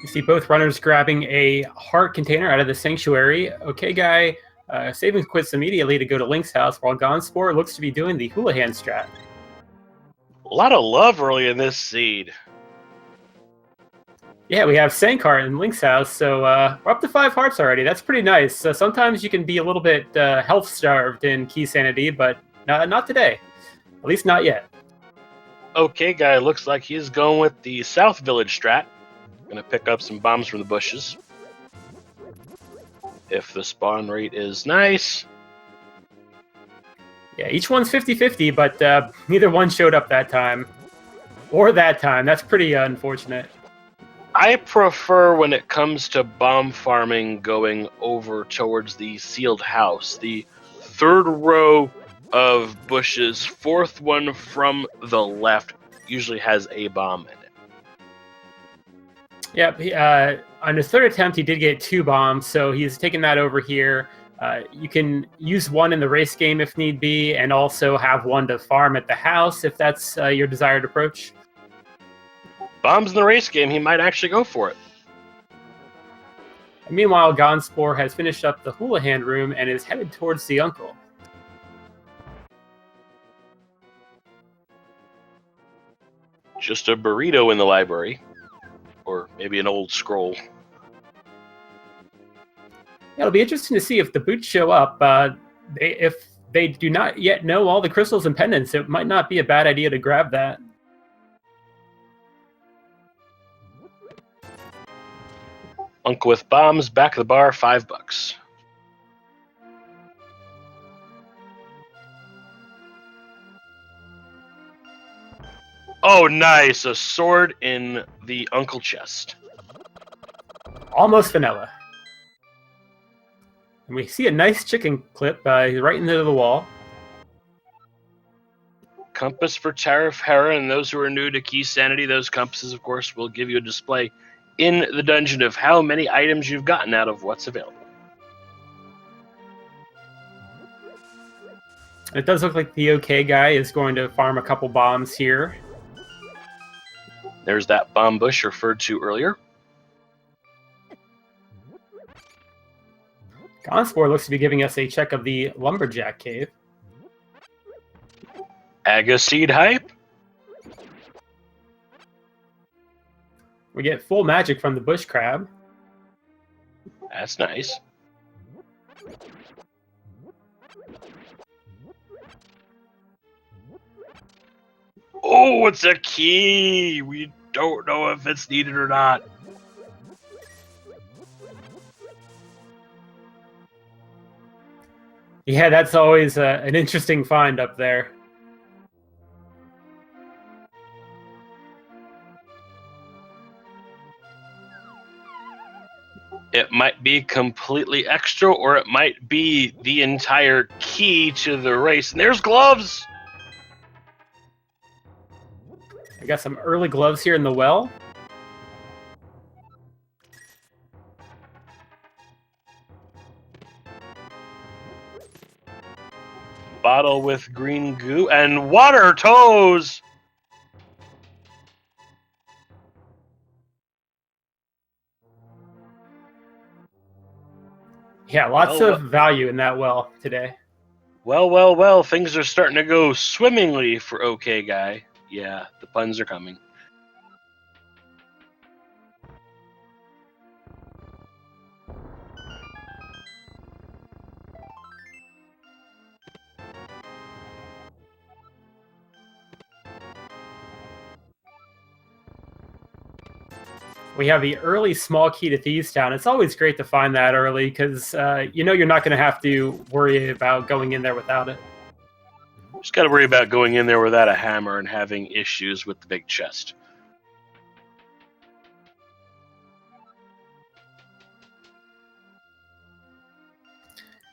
You see both runners grabbing a heart container out of the sanctuary. OkayGuy saving quits immediately to go to Link's house, while Gonzpor looks to be doing the hula hand strat. A lot of love early in this seed. Yeah, we have Sankheart in Link's house, so we're up to 5 hearts already. That's pretty nice. Sometimes you can be a little bit health-starved in Keysanity, but not today. At least not yet. OkayGuy looks like he's going with the South Village strat. Gonna pick up some bombs from the bushes. If the spawn rate is nice. Yeah, each one's 50-50, but neither one showed up that time. Or that time. That's pretty unfortunate. I prefer when it comes to bomb farming going over towards the sealed house. The third row of bushes, fourth one from the left, usually has a bomb in it. Yeah, on his third attempt, he did get 2 bombs, so he's taken that over here. You can use one in the race game if need be, and also have one to farm at the house if that's your desired approach. Bombs in the race game, he might actually go for it. And meanwhile, Gonzpor has finished up the hula hand room and is headed towards the uncle. Just a burrito in the library. Or maybe an old scroll. Yeah, it'll be interesting to see if the boots show up. If they do not yet know all the crystals and pendants, it might not be a bad idea to grab that. Uncle with bombs, back of the bar, $5. Oh, nice. A sword in the uncle chest. Almost vanilla. And we see a nice chicken clip right into the wall. Compass for Tariff Hera, and those who are new to Keysanity, those compasses, of course, will give you a display in the dungeon of how many items you've gotten out of what's available. It does look like the TheOkayGuy is going to farm a couple bombs here. There's that bomb bush referred to earlier. Gonzpor looks to be giving us a check of the Lumberjack Cave. Agaseed hype. We get full magic from the bush crab. That's nice. Oh, it's a key! We don't know if it's needed or not. Yeah, that's always an interesting find up there. It might be completely extra, or it might be the entire key to the race. And there's gloves! I got some early gloves here in the well. Bottle with green goo and water toes! Yeah, lots of value in that well today. Well, things are starting to go swimmingly for OkayGuy. Yeah, the puns are coming. We have the early small key to Thieves Town. It's always great to find that early because you know you're not going to have to worry about going in there without it. Just got to worry about going in there without a hammer and having issues with the big chest.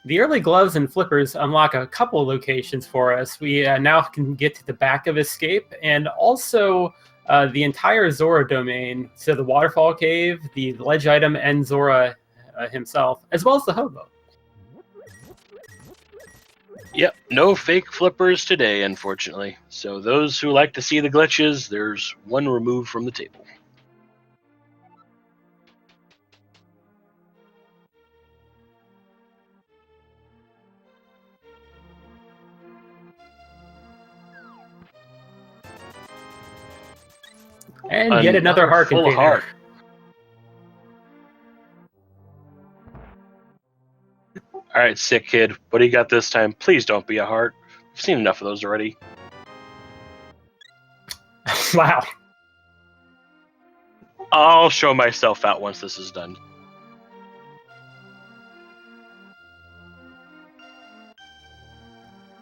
The early gloves and flippers unlock a couple locations for us. We now can get to the back of Escape and also the entire Zora domain. So the Waterfall Cave, the ledge item, and Zora himself, as well as the hobo. Yep, no fake flippers today, unfortunately. So those who like to see the glitches, there's one removed from the table. And yet another heart full container. heart. All right, sick kid. What do you got this time? Please don't be a heart. We've seen enough of those already. Wow. I'll show myself out once this is done.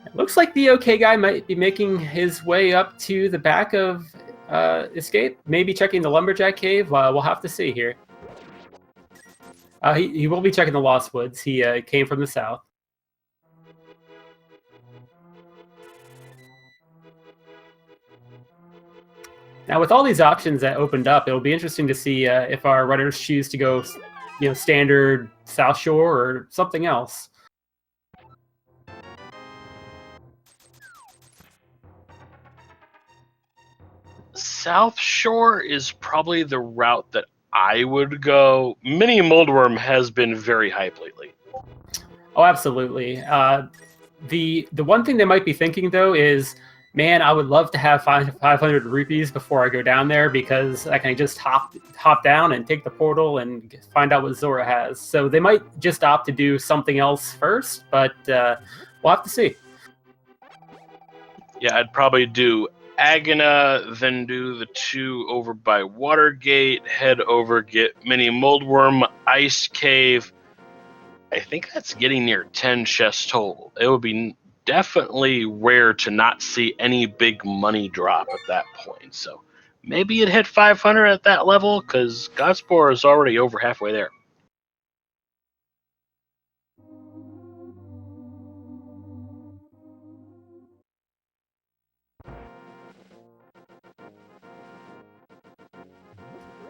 It looks like the OK guy might be making his way up to the back of Escape. Maybe checking the Lumberjack Cave. We'll have to see here. He will be checking the Lost Woods. He came from the south. Now, with all these options that opened up, it'll be interesting to see if our runners choose to go, standard South Shore or something else. South Shore is probably the route that I would go. Mini Moldworm has been very hype lately. Oh, absolutely. The one thing they might be thinking, though, is, man, I would love to have 500 rupees before I go down there, because I can just hop down and take the portal and find out what Zora has. So they might just opt to do something else first, but we'll have to see. Yeah, I'd probably do Agana, then do the two over by Watergate, head over, get Mini Moldworm, Ice Cave. I think that's getting near 10 chests total. It would be definitely rare to not see any big money drop at that point. So maybe it hit 500 at that level, because Gonzpor is already over halfway there.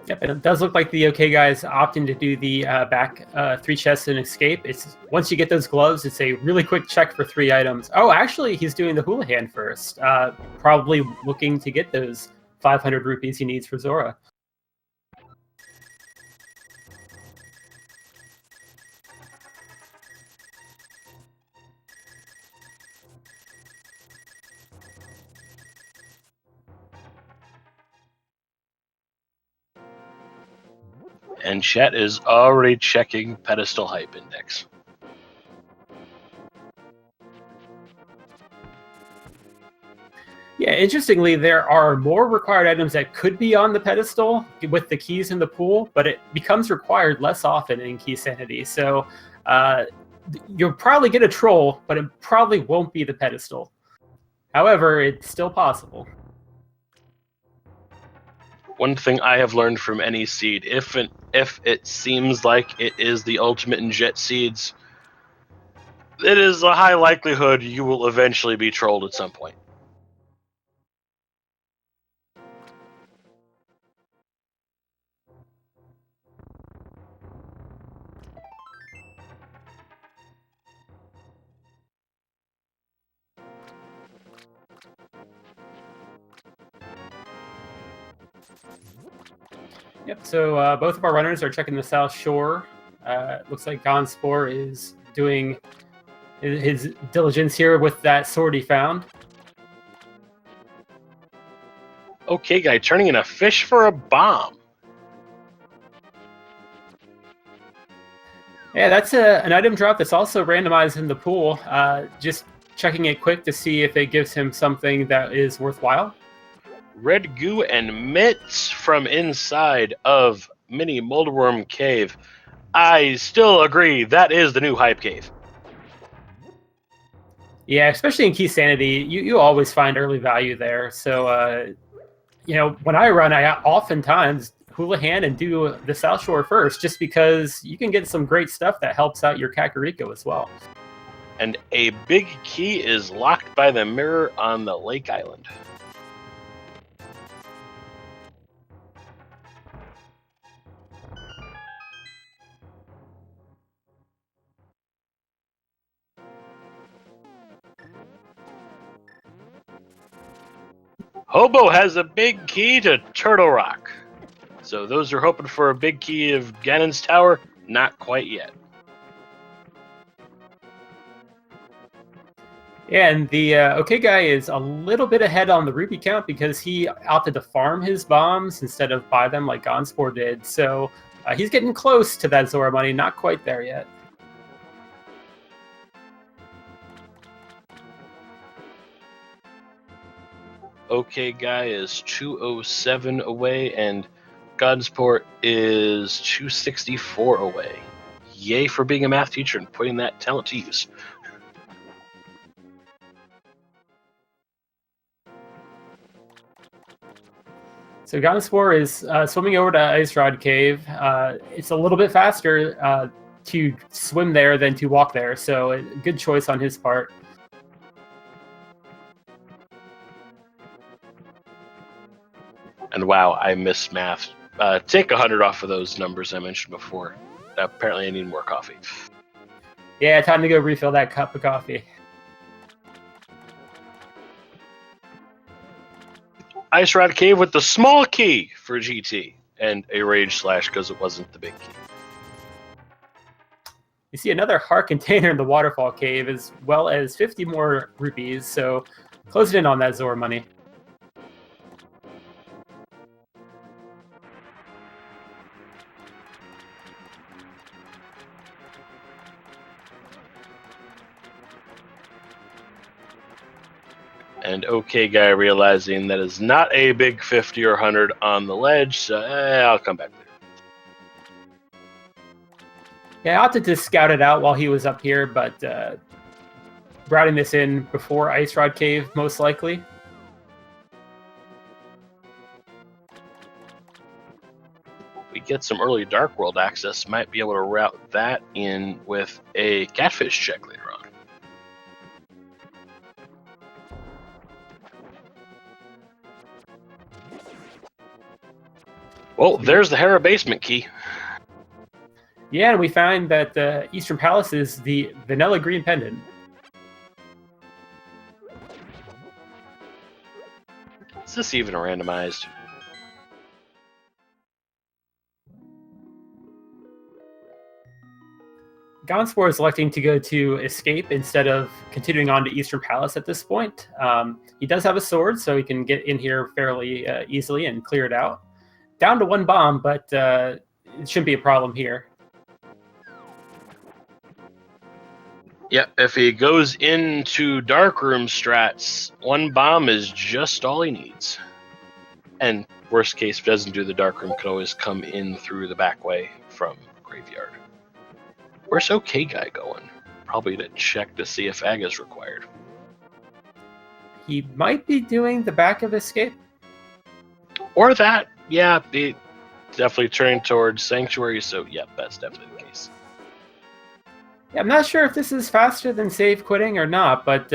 Yep, and it does look like the OK guy is opting to do the back 3 chests and escape. It's once you get those gloves, it's a really quick check for 3 items. Oh, actually, he's doing the Houlihan first. Probably looking to get those 500 rupees he needs for Zora. And chat is already checking pedestal hype index. Yeah, interestingly, there are more required items that could be on the pedestal with the keys in the pool, but it becomes required less often in Keysanity. So you'll probably get a troll, but it probably won't be the pedestal. However, it's still possible. One thing I have learned from any seed, if it seems like it is the ultimate in jet seeds, it is a high likelihood you will eventually be trolled at some point. Yep, so both of our runners are checking the South Shore. Looks like Gonzpor is doing his diligence here with that sword he found. Okay, guy, turning in a fish for a bomb. Yeah, that's an item drop that's also randomized in the pool. Just checking it quick to see if it gives him something that is worthwhile. Red goo and mitts from inside of Mini Moldworm Cave. I still agree that is the new hype cave. Yeah, especially in Keysanity, you always find early value there. So, when I run, I oftentimes Houlihan and do the South Shore first, just because you can get some great stuff that helps out your Kakariko as well. And a big key is locked by the mirror on the Lake Island. Hobo has a big key to Turtle Rock. So those are hoping for a big key of Ganon's Tower, not quite yet. Yeah, and the OK guy is a little bit ahead on the rupee count because he opted to farm his bombs instead of buy them like Gonzpor did. So he's getting close to that Zora money, not quite there yet. OkayGuy is 207 away, and Gonzpor is 264 away. Yay for being a math teacher and putting that talent to use. So Gonzpor is swimming over to Ice Rod Cave. It's a little bit faster to swim there than to walk there, so a good choice on his part. And wow, I missed math. Take 100 off of those numbers I mentioned before. Apparently I need more coffee. Yeah, time to go refill that cup of coffee. Ice Rod Cave with the small key for GT, and a Rage Slash because it wasn't the big key. You see another heart container in the waterfall cave, as well as 50 more rupees, so closing in on that Zora money. And OkayGuy realizing that is not a big 50 or 100 on the ledge, so I'll come back later. Yeah, I opted to scout it out while he was up here, but routing this in before Ice Rod Cave, most likely. We get some early Dark World access, might be able to route that in with a catfish check later on. Well, there's the Hera basement key. Yeah, and we find that the Eastern Palace is the vanilla green pendant. Is this even randomized? Gonzpor is electing to go to Escape instead of continuing on to Eastern Palace at this point. He does have a sword, so he can get in here fairly easily and clear it out. Down to one bomb, but it shouldn't be a problem here. Yep, if he goes into Darkroom strats, one bomb is just all he needs. And worst case, if he doesn't do the Darkroom, could always come in through the back way from Graveyard. Where's OkayGuy going? Probably to check to see if Ag is required. He might be doing the back of Escape. Or that, yeah, be definitely turning towards Sanctuary, so yep, that's definitely the case. Yeah, I'm not sure if this is faster than save quitting or not, but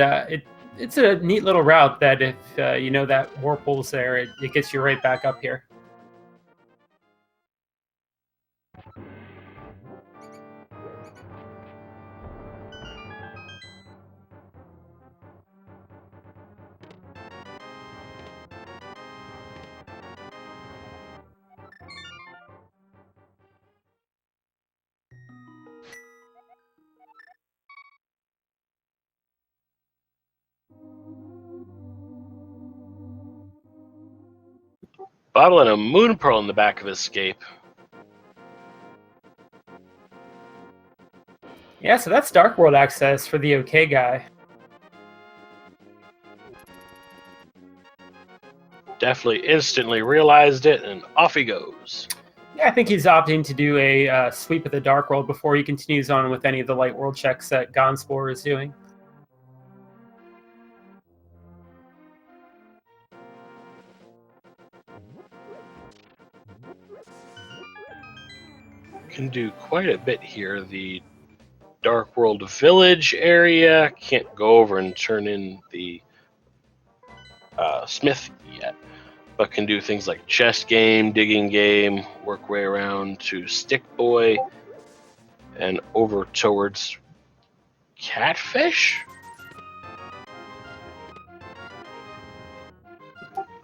it's a neat little route that if you know that Whirlpool's there, it gets you right back up here. Bottle and a Moon Pearl in the back of Escape. Yeah, so that's Dark World access for the OkayGuy. Definitely instantly realized it, and off he goes. Yeah, I think he's opting to do a sweep of the Dark World before he continues on with any of the Light World checks that Gonzpor is doing. Can do quite a bit here. The Dark World Village area can't go over and turn in the Smith yet, but can do things like chest game, digging game, work way around to Stick Boy, and over towards Catfish.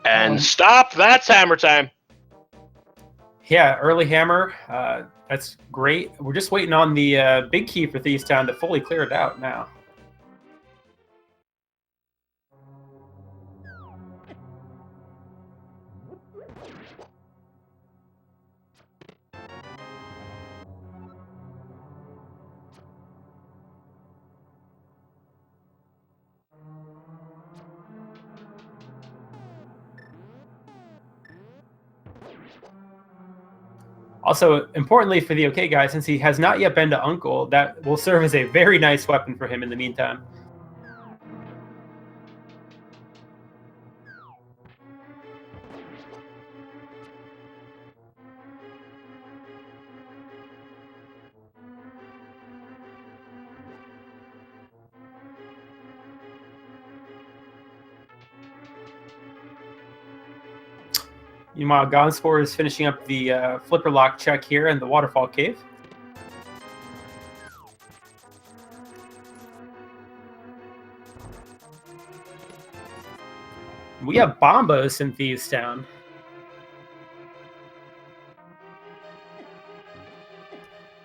And stop! That's hammer time! Yeah, early hammer. That's great. We're just waiting on the big key for Thieves Town to fully clear it out now. Also, importantly for the OK Guy, since he has not yet been to Uncle, that will serve as a very nice weapon for him in the meantime. Meanwhile, Gonzpor is finishing up the flipper lock check here in the waterfall cave. We have Bombos in Thieves Town.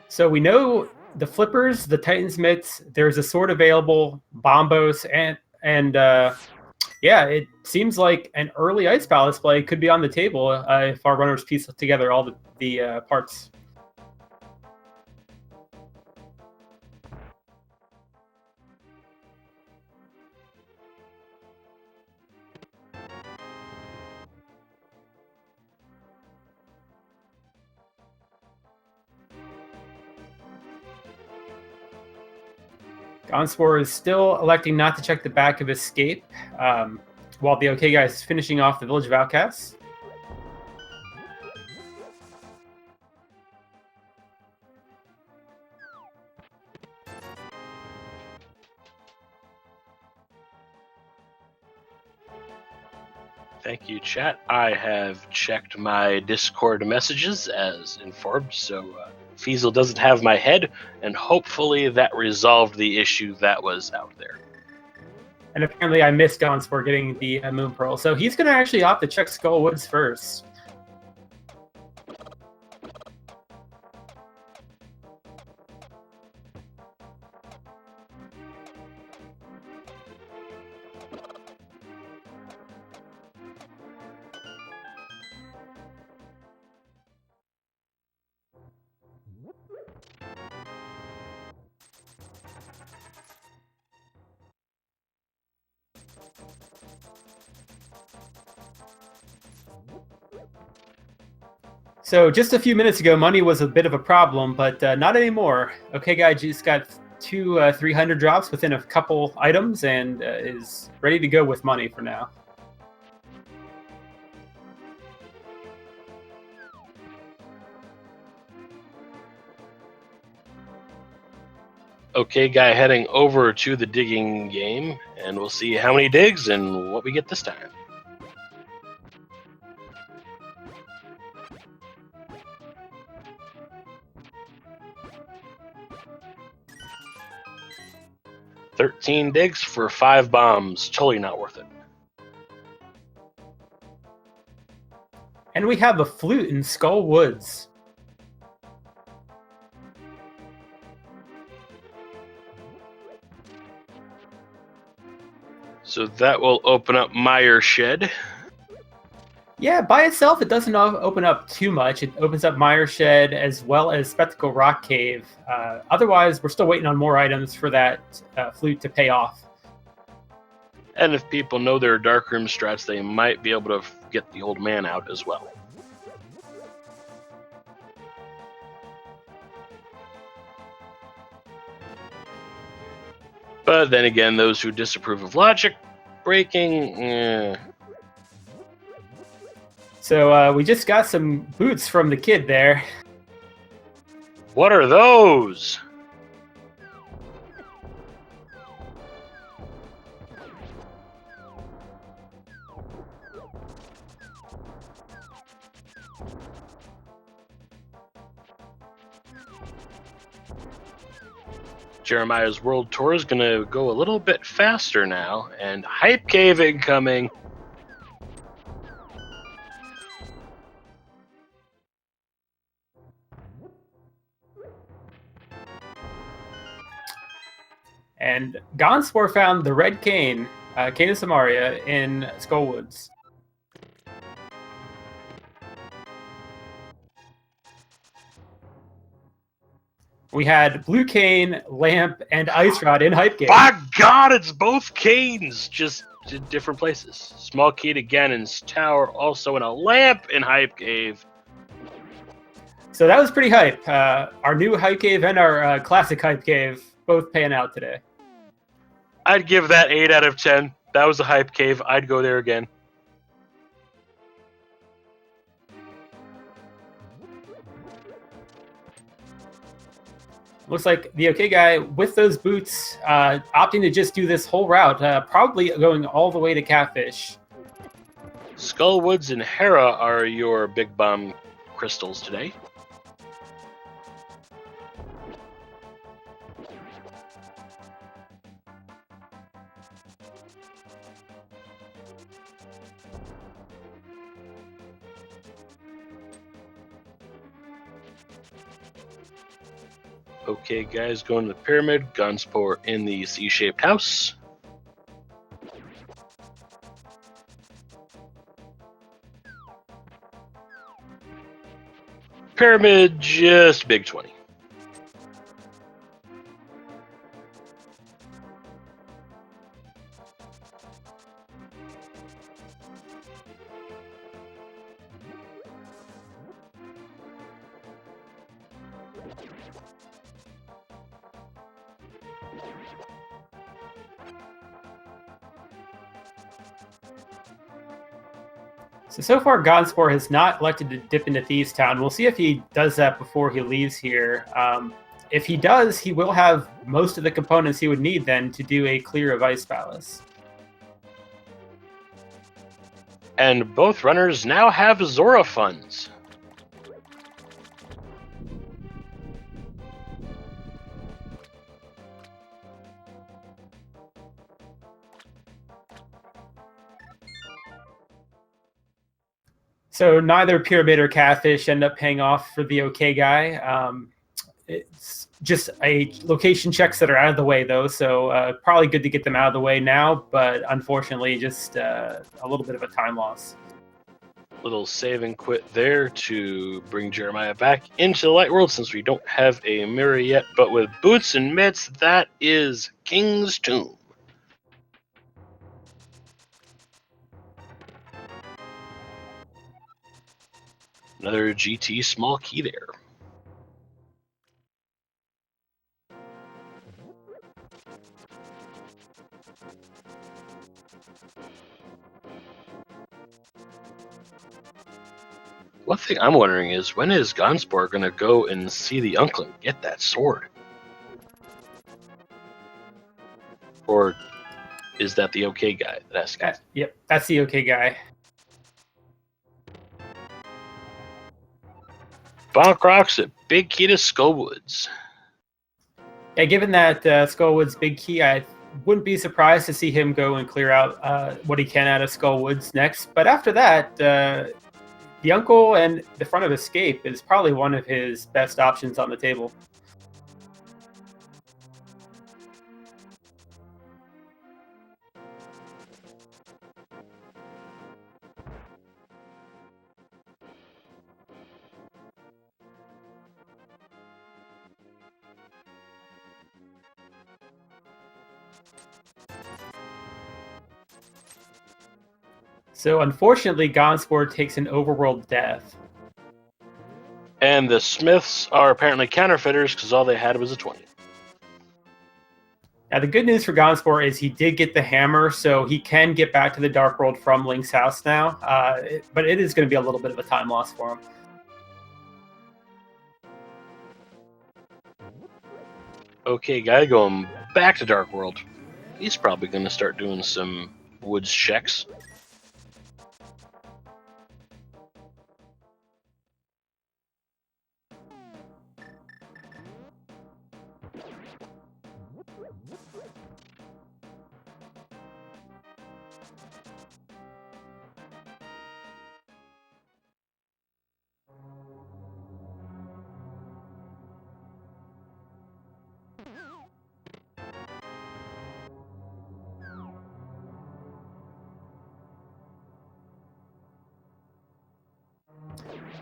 So we know the flippers, the Titan's mitts, there's a sword available, Bombos, and yeah, it seems like an early Ice Palace play could be on the table if our runners piece together all the parts. Gonzpor is still electing not to check the back of Escape, while the OK Guy is finishing off the Village of Outcasts. Thank you, chat. I have checked my Discord messages as informed, so Feasel doesn't have my head, and hopefully that resolved the issue that was out there. And apparently I missed Gonzpor getting the Moon Pearl, so he's going to actually opt to check Skull Woods first. So just a few minutes ago, money was a bit of a problem, but not anymore. OK Guy just got two 300 drops within a couple items and is ready to go with money for now. OK Guy heading over to the digging game, and we'll see how many digs and what we get this time. $13 digs for 5 bombs. Totally not worth it. And we have a flute in Skull Woods. So that will open up Mire Shed. Yeah, by itself, it doesn't open up too much. It opens up Mire Shed as well as Spectacle Rock Cave. Otherwise, we're still waiting on more items for that flute to pay off. And if people know their Darkroom strats, they might be able to get the old man out as well. But then again, those who disapprove of logic breaking, So we just got some boots from the kid there. What are those? Jeremiah's World Tour is going to go a little bit faster now, and Hype Cave incoming. And Gonzpor found the red cane, Cane of Samaria, in Skullwoods. We had Blue Cane, Lamp, and Ice Rod in Hype Game. By God, it's both canes, just in different places. Small key to Ganon's tower, also in a lamp in Hype Cave. So that was pretty hype. Our new Hype Cave and our classic Hype Cave both paying out today. I'd give that 8 out of 10. That was a Hype Cave. I'd go there again. Looks like the okay guy with those boots opting to just do this whole route, probably going all the way to Catfish. Skullwoods and Hera are your big bomb crystals today. Okay, guys, going to the pyramid. Gonzpor in the C-shaped house. Pyramid, just big 20. So far, Gonzpor has not elected to dip into Thieves Town. We'll see if he does that before he leaves here. If he does, he will have most of the components he would need then to do a clear of Ice Palace. And both runners now have Zora funds. So neither Pyramid or Catfish end up paying off for the okay guy. It's just a location checks that are out of the way, though, so probably good to get them out of the way now, but unfortunately just a little bit of a time loss. Little save and quit there to bring Jeremiah back into the light world since we don't have a mirror yet, but with boots and mitts, that is King's Tomb. Another GT small key there. One thing I'm wondering is, when is Gonzpor going to go and see the uncle and get that sword? Or is that the okay guy that has to? Yep, that's the okay guy. Bonk rocks at big key to Skullwoods. Yeah, given that Skullwoods' big key, I wouldn't be surprised to see him go and clear out what he can out of Skullwoods next. But after that, the uncle and the front of Escape is probably one of his best options on the table. So unfortunately, Gonzpor takes an overworld death. And the Smiths are apparently counterfeiters because all they had was a 20. Now the good news for Gonzpor is he did get the hammer, so he can get back to the Dark World from Link's house now. But it is going to be a little bit of a time loss for him. Okay, guy going back to Dark World. He's probably going to start doing some woods checks.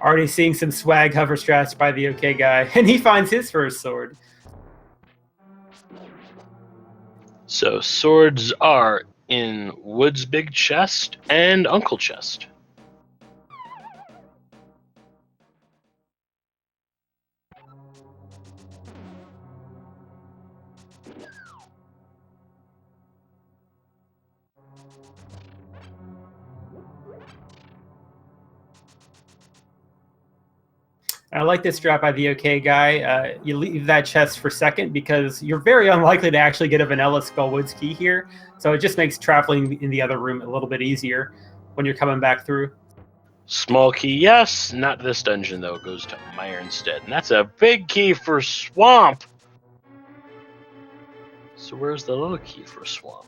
Already seeing some swag hover strats by the okay guy, and he finds his first sword. So swords are in Wood's big chest and Uncle chest. I like this strat by the okay guy. You leave that chest for second because you're very unlikely to actually get a vanilla Skullwood's key here. So it just makes traveling in the other room a little bit easier when you're coming back through. Small key, yes. Not this dungeon, though. It goes to Mire instead. And that's a big key for Swamp. So where's the little key for Swamp?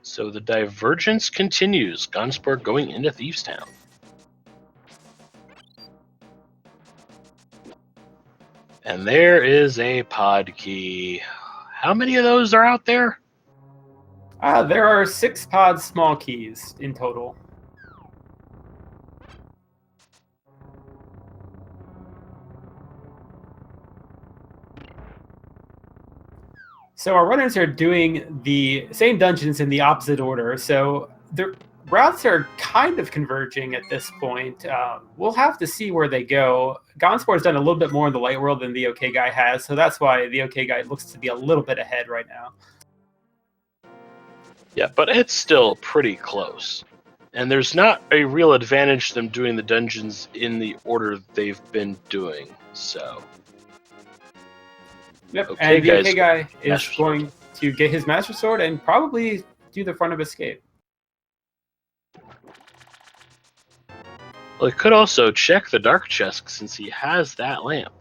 So the divergence continues. Gonzpor going into Thieves Town. And there is a pod key. How many of those are out there? There are 6 pod small keys in total. So our runners are doing the same dungeons in the opposite order, so the routes are kind of converging at this point. We'll have to see where they go. Gonzpor has done a little bit more in the light world than the okay guy has, so that's why the okay guy looks to be a little bit ahead right now. Yeah, but it's still pretty close. And there's not a real advantage to them doing the dungeons in the order they've been doing, so... Yep, Okay, and the okay guy is Master going Sword. to get his Master Sword and probably do the front of escape. Well, he could also check the dark chest since he has that lamp.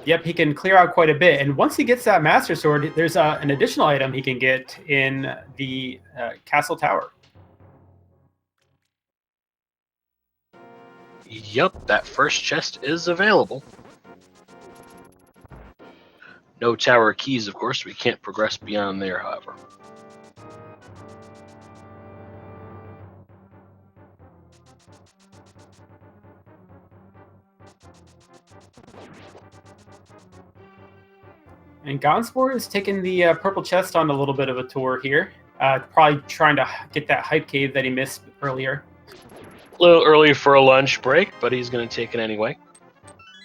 Yep, he can clear out quite a bit. And once he gets that Master Sword, there's an additional item he can get in the castle tower. Yup, that first chest is available. No tower keys, of course. We can't progress beyond there, however. And Gonzpor is taking the purple chest on a little bit of a tour here. Probably trying to get that hype cave that he missed earlier. A little early for a lunch break, but he's going to take it anyway.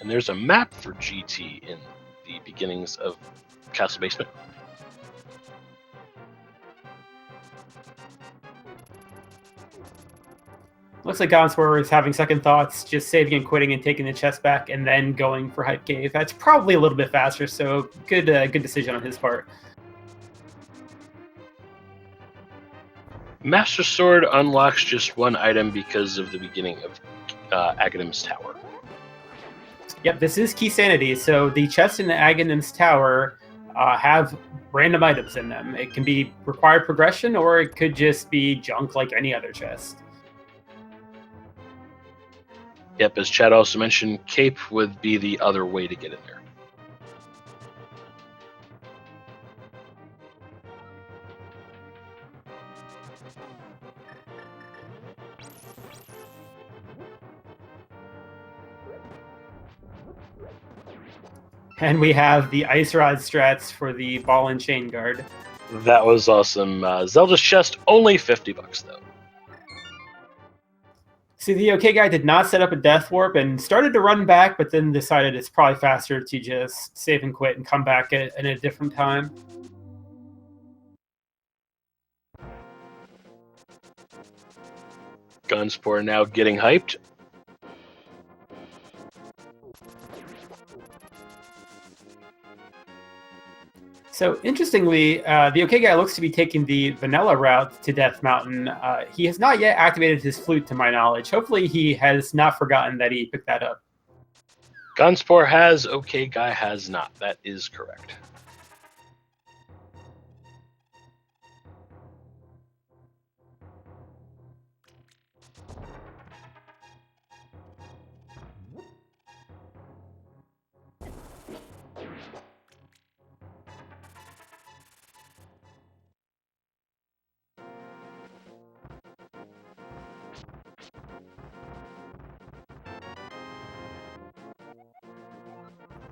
And there's a map for GT in the beginnings of Castle Basement. Looks like Gonzpor is having second thoughts, just saving and quitting and taking the chest back and then going for hype cave. That's probably a little bit faster, so good decision on his part. Master Sword unlocks just one item because of the beginning of Aghanim's Tower. Yep, this is Keysanity, so the chests in the Aghanim's Tower have random items in them. It can be required progression, or it could just be junk like any other chest. Yep, as Chad also mentioned, Cape would be the other way to get in there. And we have the Ice Rod strats for the Ball and Chain Guard. That was awesome. Zelda's chest, only $50 though. See, the okay guy did not set up a death warp and started to run back, but then decided it's probably faster to just save and quit and come back at a different time. Gonzpor now getting hyped. So interestingly, the okay guy looks to be taking the vanilla route to Death Mountain. He has not yet activated his flute, to my knowledge. Hopefully he has not forgotten that he picked that up. Gonzpor has, OkayGuy has not. That is correct.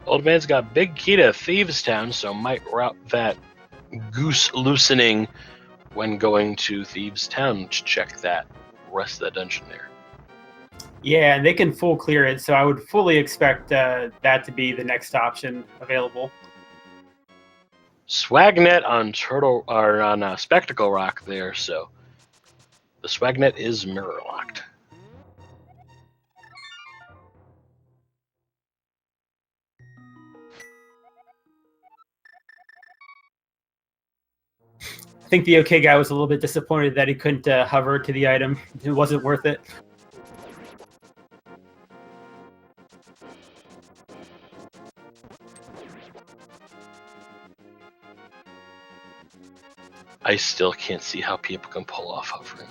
Old man's got big key to Thieves Town, so might route that goose loosening when going to Thieves Town to check that rest of the dungeon there. Yeah, and they can full clear it, so I would fully expect that to be the next option available. Swagnet on Turtle or on Spectacle Rock there, so the Swagnet is mirror locked. I think the OK guy was a little bit disappointed that he couldn't hover to the item. It wasn't worth it. I still can't see how people can pull off hovering.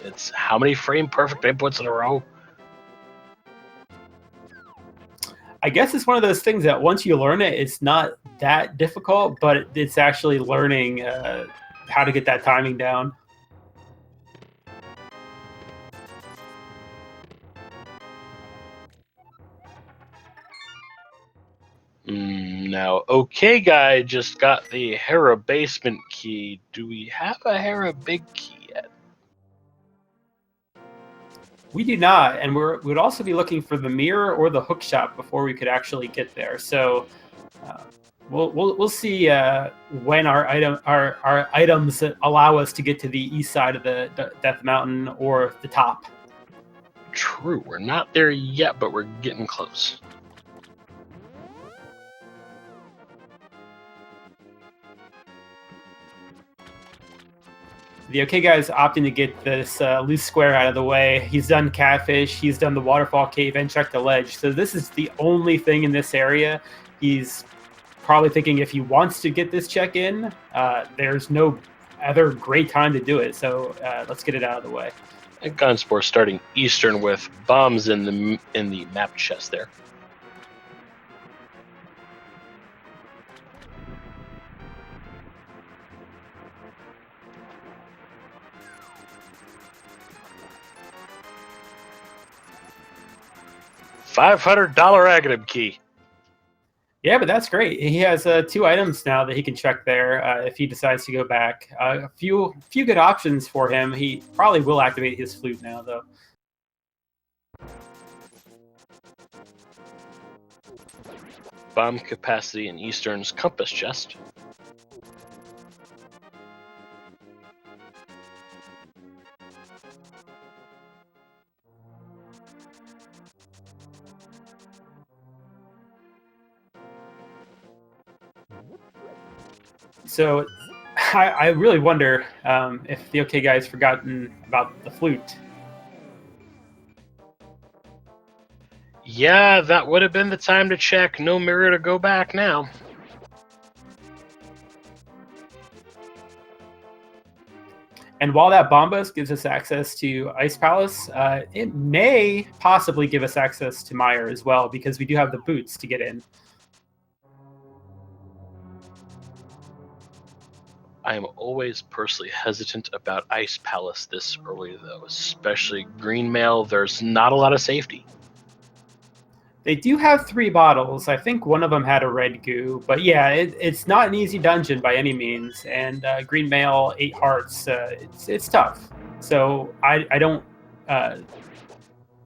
It's how many frame perfect inputs in a row? I guess it's one of those things that once you learn it, it's not that difficult, but it's actually learning how to get that timing down. Now, OkayGuy just got the Hera basement key. Do we have a Hera big key yet? We do not, and we'd also be looking for the mirror or the hook shop before we could actually get there. So we'll see when our items allow us to get to the east side of the Death Mountain or the top. True, we're not there yet, but we're getting close. The OK guy is opting to get this loose square out of the way. He's done Catfish, he's done the Waterfall Cave, and checked the ledge. So this is the only thing in this area. He's probably thinking if he wants to get this check in, there's no other great time to do it. So let's get it out of the way. And Gonzpor starting eastern with bombs in the map chest there. $500 Aghanim key. Yeah, but that's great. He has 2 items now that he can check there if he decides to go back. A few good options for him. He probably will activate his flute now, though. Bomb capacity in Eastern's compass chest. So I really wonder if the OK guy's forgotten about the flute. Yeah, that would have been the time to check. No mirror to go back now. And while that Bombas gives us access to Ice Palace, it may possibly give us access to Meyer as well, because we do have the boots to get in. I am always personally hesitant about Ice Palace this early, though, especially Green Mail. There's not a lot of safety. They do have 3 bottles. I think one of them had a red goo. But yeah, it's not an easy dungeon by any means. And Green Mail, 8 hearts, it's tough. So I don't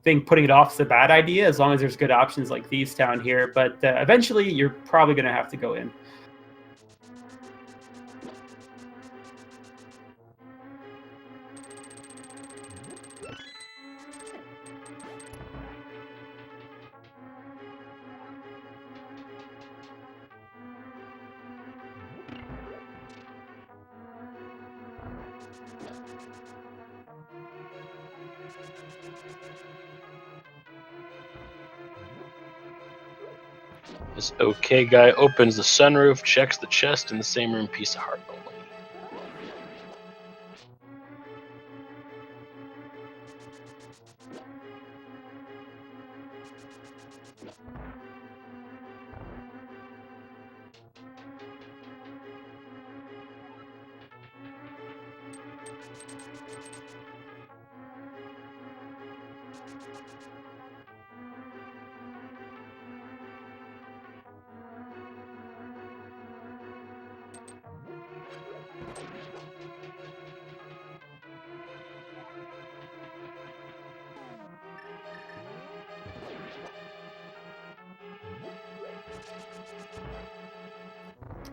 think putting it off is a bad idea as long as there's good options like Thieves Town here. But eventually you're probably going to have to go in. This okay guy opens the sunroof, checks the chest in the same room, piece of heart only.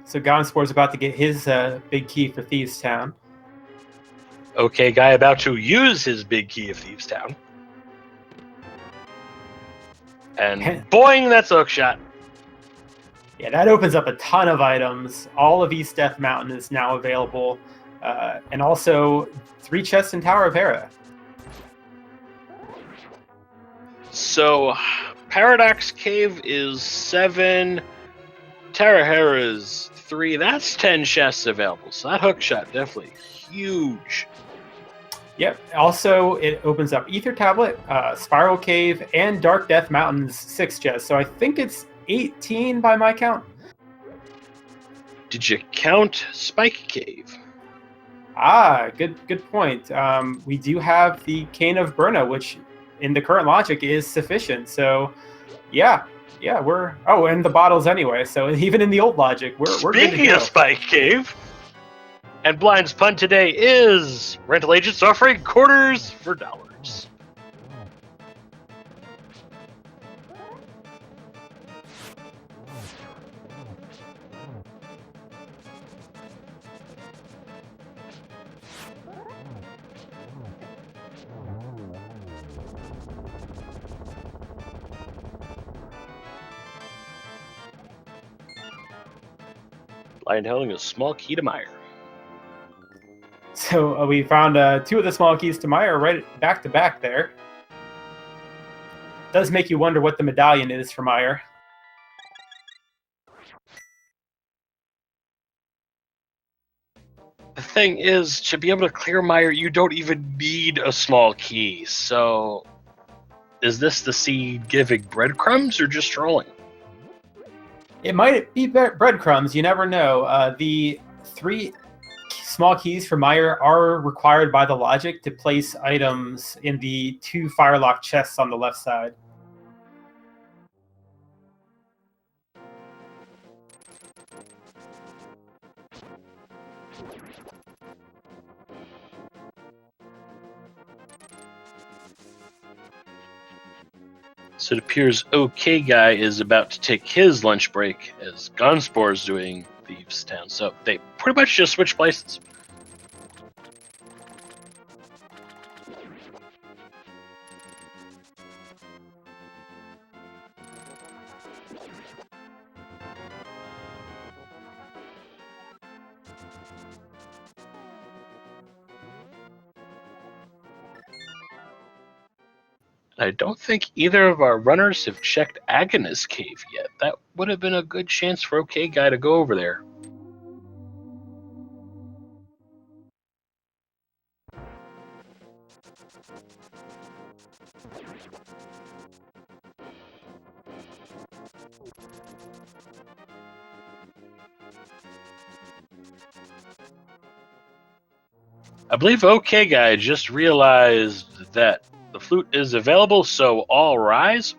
So Gonspor's about to get his big key for Thieves Town. Okay guy about to use his big key of Thieves Town. And boing, that's a hook shot. Yeah, that opens up a ton of items. All of East Death Mountain is now available. And also 3 chests in Tower of Hera. So, Paradox Cave is 7, Tower Hera is 3. That's 10 chests available. So that hook shot definitely huge. Yep. Also, it opens up Ether Tablet, Spiral Cave, and Dark Death Mountain's 6 chests. So I think it's 18 by my count. Did you count Spike Cave? Ah, good point. We do have the Cane of Brna, which in the current logic is sufficient. So, yeah, we're... Oh, and the bottles anyway. So even in the old logic, we're good to go. Speaking of Spike Cave, and Blind's pun today is rental agents offering quarters for dollars. Blind holding a small key to Meyer. So we found 2 of the small keys to Meyer right back to back there. Does make you wonder what the medallion is for Meyer. The thing is, to be able to clear Meyer, you don't even need a small key. So, is this the seed giving breadcrumbs or just trolling? It might be breadcrumbs. You never know. The 3 small keys for Meyer are required by the logic to place items in the 2 firelock chests on the left side. So it appears Okay Guy is about to take his lunch break as Gonzpor is doing Thieves Town. So they pretty much just switch places. I don't think either of our runners have checked Agonist Cave yet. That would have been a good chance for Okay Guy to go over there. I believe Okay Guy just realized that the flute is available, so all rise.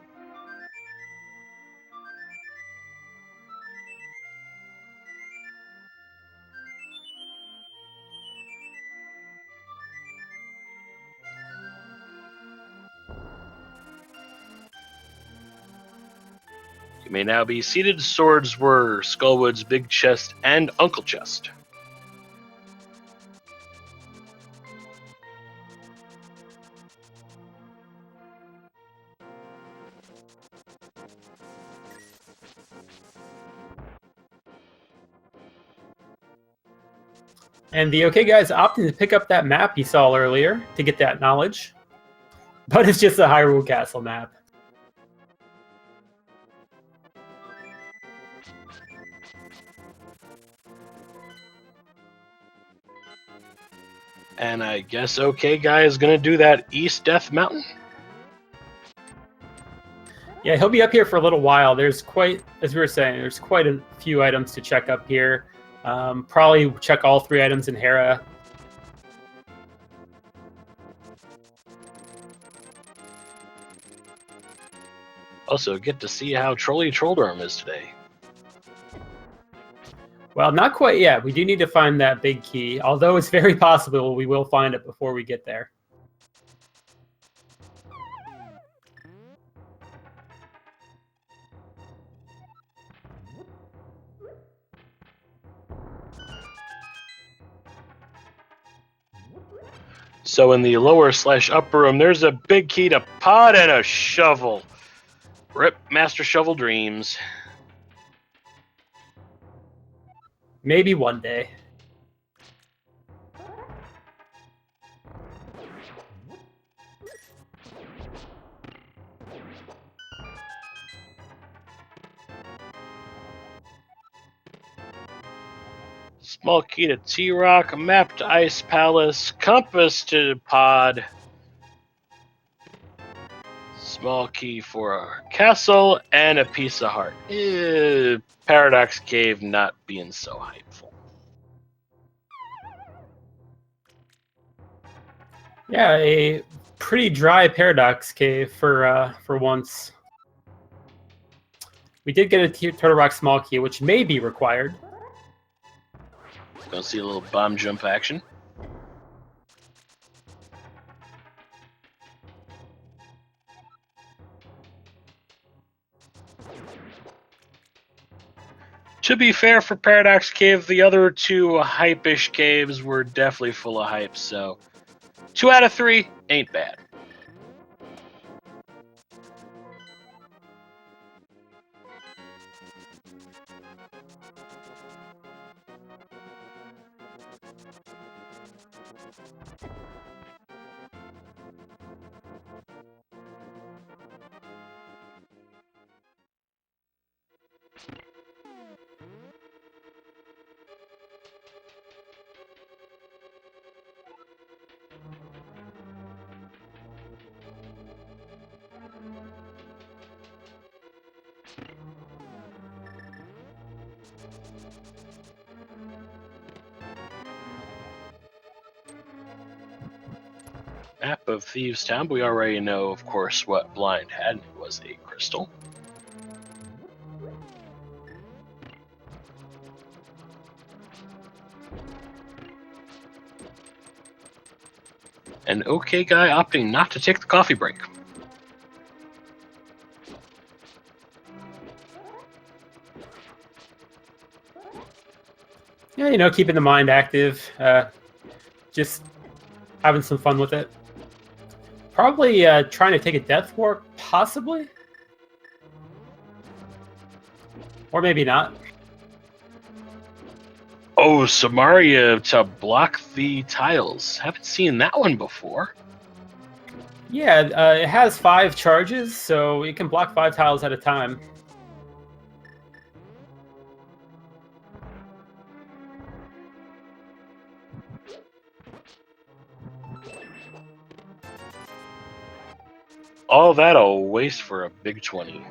You may now be seated. Swords were Skullwood's big chest and Uncle Chest. And the OK Guy's opting to pick up that map he saw earlier to get that knowledge. But it's just a Hyrule Castle map. And I guess OkayGuy is going to do that East Death Mountain. Yeah, he'll be up here for a little while. There's quite, as we were saying, there's quite a few items to check up here. Probably check all 3 items in Hera. Also, get to see how Trolly Trolldorm is today. Well, not quite yet. We do need to find that big key, although it's very possible we will find it before we get there. So in the lower/upper room, there's a big key to pod and a shovel. Rip Master Shovel Dreams. Maybe one day. Small key to T-Rock, map to Ice Palace, compass to pod. Small key for a castle, and a piece of heart. Paradox Cave not being so hypeful. Yeah, a pretty dry Paradox Cave for once. We did get a Turtle Rock small key, which may be required. Gonna see a little bomb jump action. To be fair for Paradox Cave, the other 2 hype-ish caves were definitely full of hype, so 2 out of 3 ain't bad. Map of Thieves' Town. We already know, of course, what Blind had. It was a crystal. And OkayGuy opting not to take the coffee break. Yeah, you know, keeping the mind active. Just having some fun with it. Probably trying to take a death warp, possibly? Or maybe not. Oh, Samaria to block the tiles. Haven't seen that one before. Yeah, it has 5 charges, so it can block 5 tiles at a time. All that a waste for a big 20.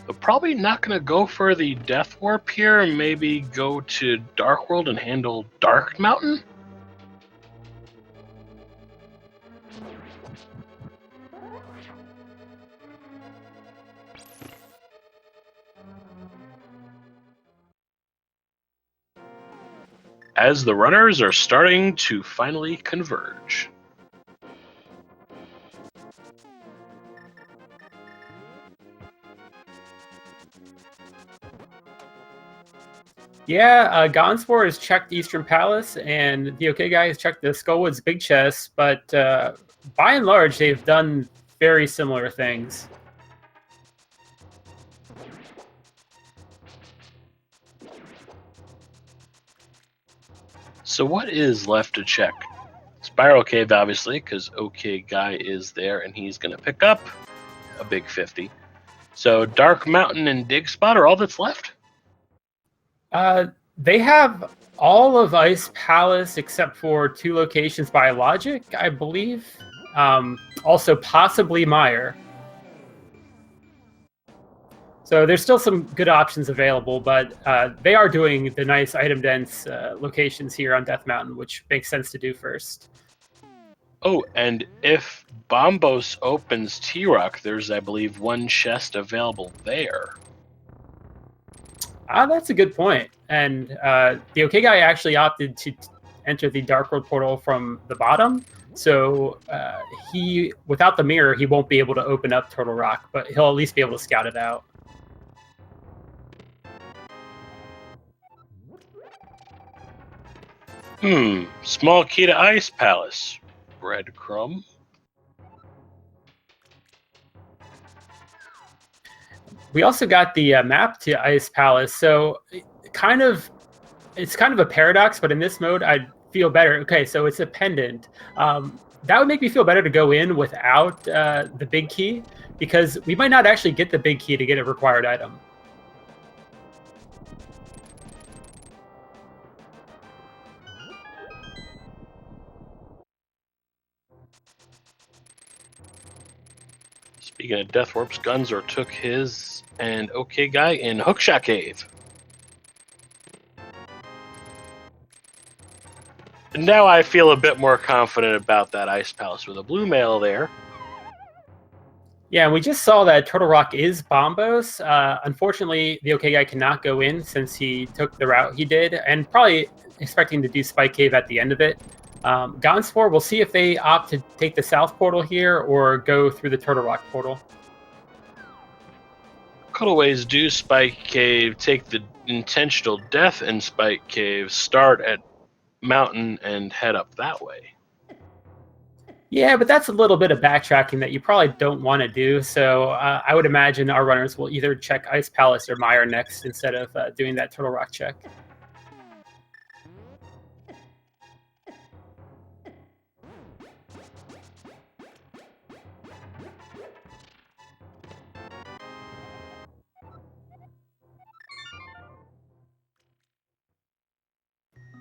But probably not going to go for the Death Warp here. Maybe go to Dark World and handle Dark Mountain? As the runners are starting to finally converge. Yeah, Gonzpor has checked Eastern Palace, and TheOkayGuy has checked the Skullwood's big chest, but by and large, they've done very similar things. So what is left to check? Spiral Cave, obviously, because OkayGuy is there, and he's going to pick up a big 50. So Dark Mountain and Dig Spot are all that's left? They have all of Ice Palace except for 2 locations by logic, I believe. Also, possibly Mire. So there's still some good options available, but they are doing the nice item-dense locations here on Death Mountain, which makes sense to do first. Oh, and if Bombos opens T-Rock, there's, I believe, 1 chest available there. That's a good point. And the Okay Guy actually opted to enter the Dark World portal from the bottom. So he, without the mirror, he won't be able to open up Turtle Rock, but he'll at least be able to scout it out. Small key to Ice Palace. Breadcrumb. We also got the map to Ice Palace. So it's kind of a paradox, but in this mode, I'd feel better. Okay, so it's a pendant. That would make me feel better to go in without the big key, because we might not actually get the big key to get a required item. Speaking of Death Warps, Gonzpor took his and Okay Guy in Hookshot Cave. Now I feel a bit more confident about that Ice Palace with a blue mail there. Yeah, and we just saw that Turtle Rock is Bombos. Unfortunately, the Okay Guy cannot go in since he took the route he did, and probably expecting to do Spike Cave at the end of it. Gonzpor, we'll see if they opt to take the South Portal here or go through the Turtle Rock Portal. Cutaways do Spike Cave, take the intentional death in Spike Cave, start at Mountain and head up that way. Yeah, but that's a little bit of backtracking that you probably don't want to do. So I would imagine our runners will either check Ice Palace or Mire next instead of doing that Turtle Rock check.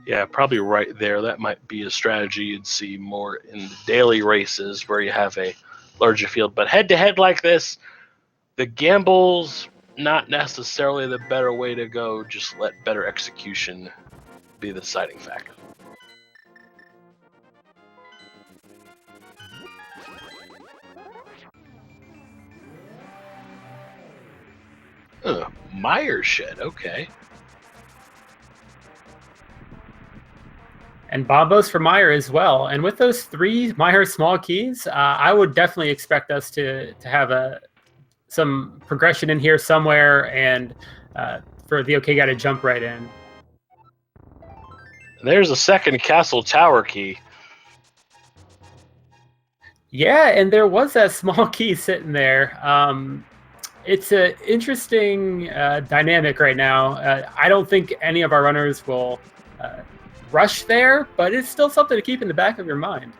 Yeah, probably right there. That might be a strategy you'd see more in the daily races where you have a larger field. But head-to-head like this, the gamble's not necessarily the better way to go. Just let better execution be the deciding factor. Mire shed, okay. And Bombos for Mire as well. And with those 3 Mire small keys, I would definitely expect us to have some progression in here somewhere, and for the Okay Guy to jump right in. There's a second castle tower key. Yeah, and there was that small key sitting there. It's an interesting dynamic right now. I don't think any of our runners will rush there, but it's still something to keep in the back of your mind.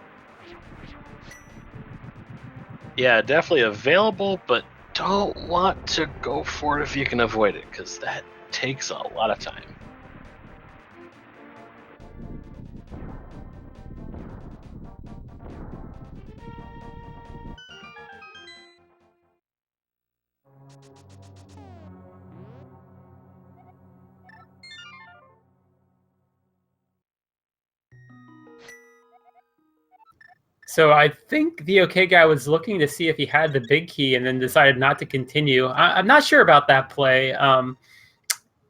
Yeah, definitely available, but don't want to go for it if you can avoid it, because that takes a lot of time. So I think the Okay Guy was looking to see if he had the big key and then decided not to continue. I'm not sure about that play.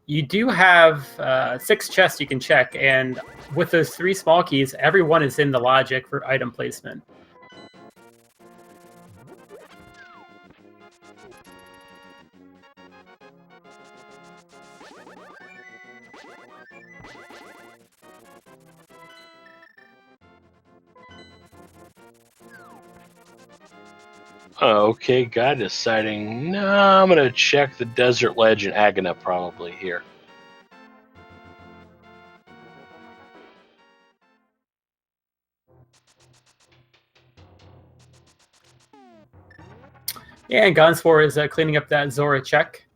You do have 6 chests you can check, and with those 3 small keys, everyone is in the logic for item placement. Okay, guy deciding, no, I'm going to check the Desert Ledge and Agana probably here. Yeah, and Gonzpor is cleaning up that Zora check.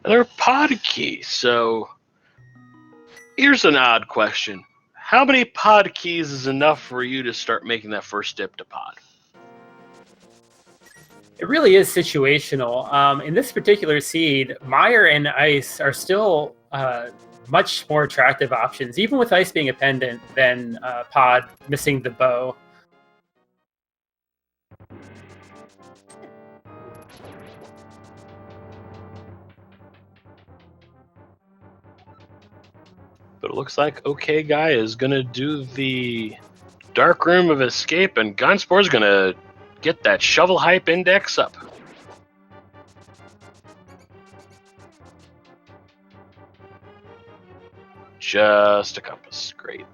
Another pod key. So here's an odd question. How many pod keys is enough for you to start making that first dip to pod? It really is situational. In this particular seed, Mire and Ice are still much more attractive options, even with Ice being a pendant, than Pod missing the bow. But it looks like OkayGuy is going to do the Dark Room of Escape, and Gonzpor is going to get that shovel hype index up. Just a compass. Great.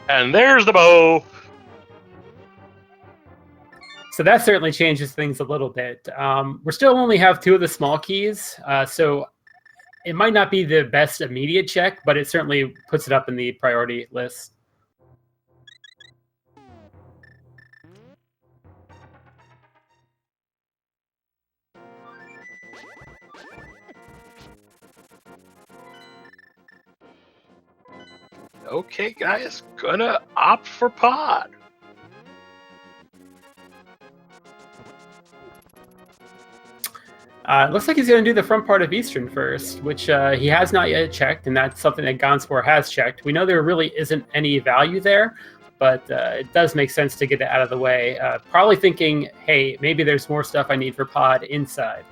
And there's the bow. So that certainly changes things a little bit. We still only have 2 of the small keys, so it might not be the best immediate check, but it certainly puts it up in the priority list. OkayGuy is gonna opt for pod. Looks like he's going to do the front part of Eastern first, which he has not yet checked, and that's something that Gonzpor has checked. We know there really isn't any value there, but it does make sense to get it out of the way. Probably thinking, hey, maybe there's more stuff I need for pod inside.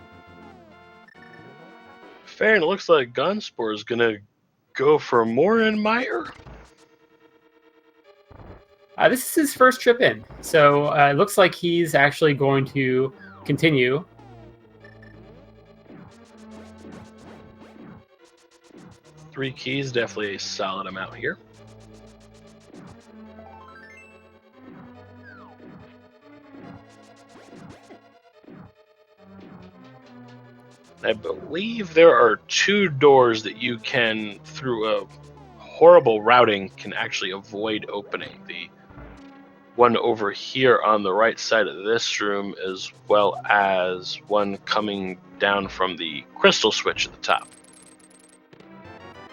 Fair, and it looks like Gonzpor is gonna go for more in Mire. This is his first trip in, so it looks like he's actually going to continue. Three keys, definitely a solid amount here. I believe there are 2 doors that you can, through a horrible routing, can actually avoid opening. The one over here on the right side of this room, as well as one coming down from the crystal switch at the top.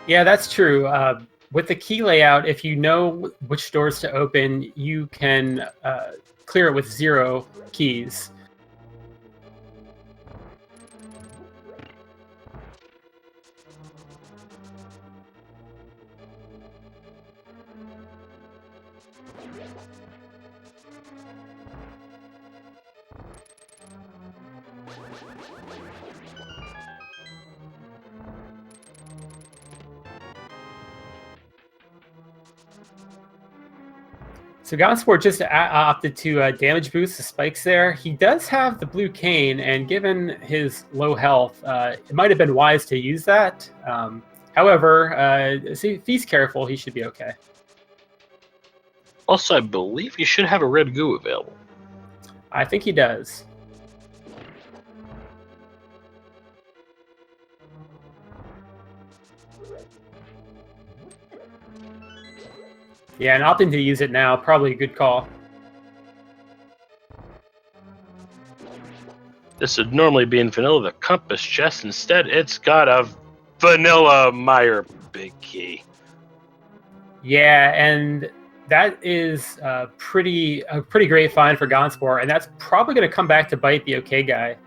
Yeah, that's true. With the key layout, if you know which doors to open, you can clear it with 0 keys. So Gonzpor just opted to damage boost the spikes there. He does have the blue cane, and given his low health, it might have been wise to use that. However, if he's careful, he should be okay. Also, I believe you should have a red goo available. I think he does. Yeah, and opting to use it now, probably a good call. This would normally be in vanilla, the compass chest. Instead, it's got a vanilla Mire big key. Yeah, and that is a pretty great find for Gonzpor, and that's probably going to come back to bite the OkayGuy.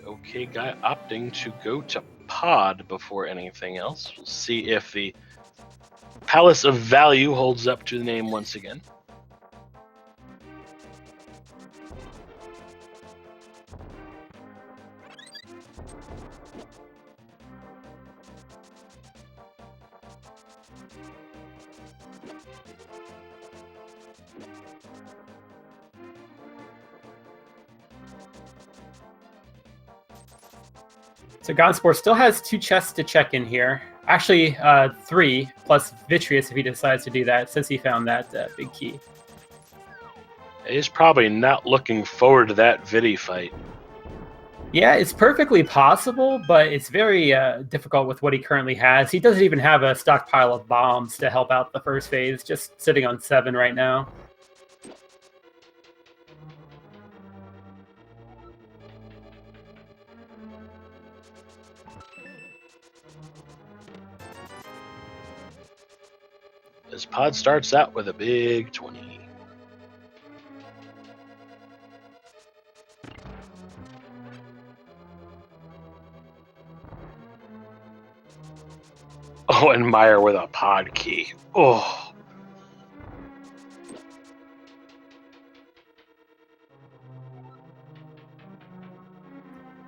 OkayGuy opting to go to pod before anything else. We'll see if the Palace of Value holds up to the name once again. So Gonzpor still has 2 chests to check in here. Actually, 3, plus Vitreous if he decides to do that, since he found that big key. He's probably not looking forward to that Vidi fight. Yeah, it's perfectly possible, but it's very difficult with what he currently has. He doesn't even have a stockpile of bombs to help out the first phase, just sitting on 7 right now. His pod starts out with a big 20. Oh, and Meyer with a pod key. Oh.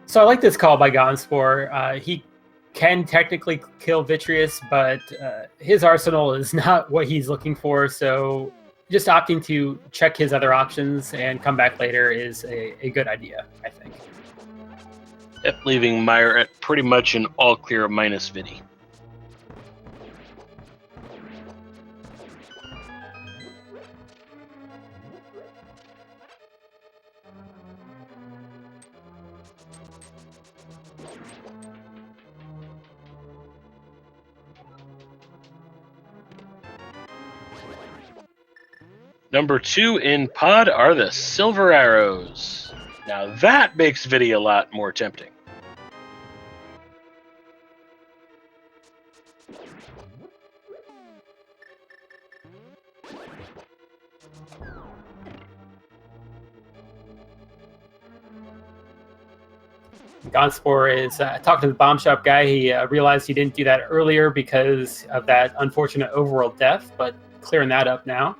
So I like this call by Gonzpor. He can technically kill Vitreous, but his arsenal is not what he's looking for, so just opting to check his other options and come back later is a good idea, I think. Yep, leaving Meyer at pretty much an all clear minus Vidi. Number 2 in pod are the Silver Arrows. Now that makes Vidi a lot more tempting. Gonzpor is talking to the bomb shop guy. He realized he didn't do that earlier because of that unfortunate overworld death, but clearing that up now.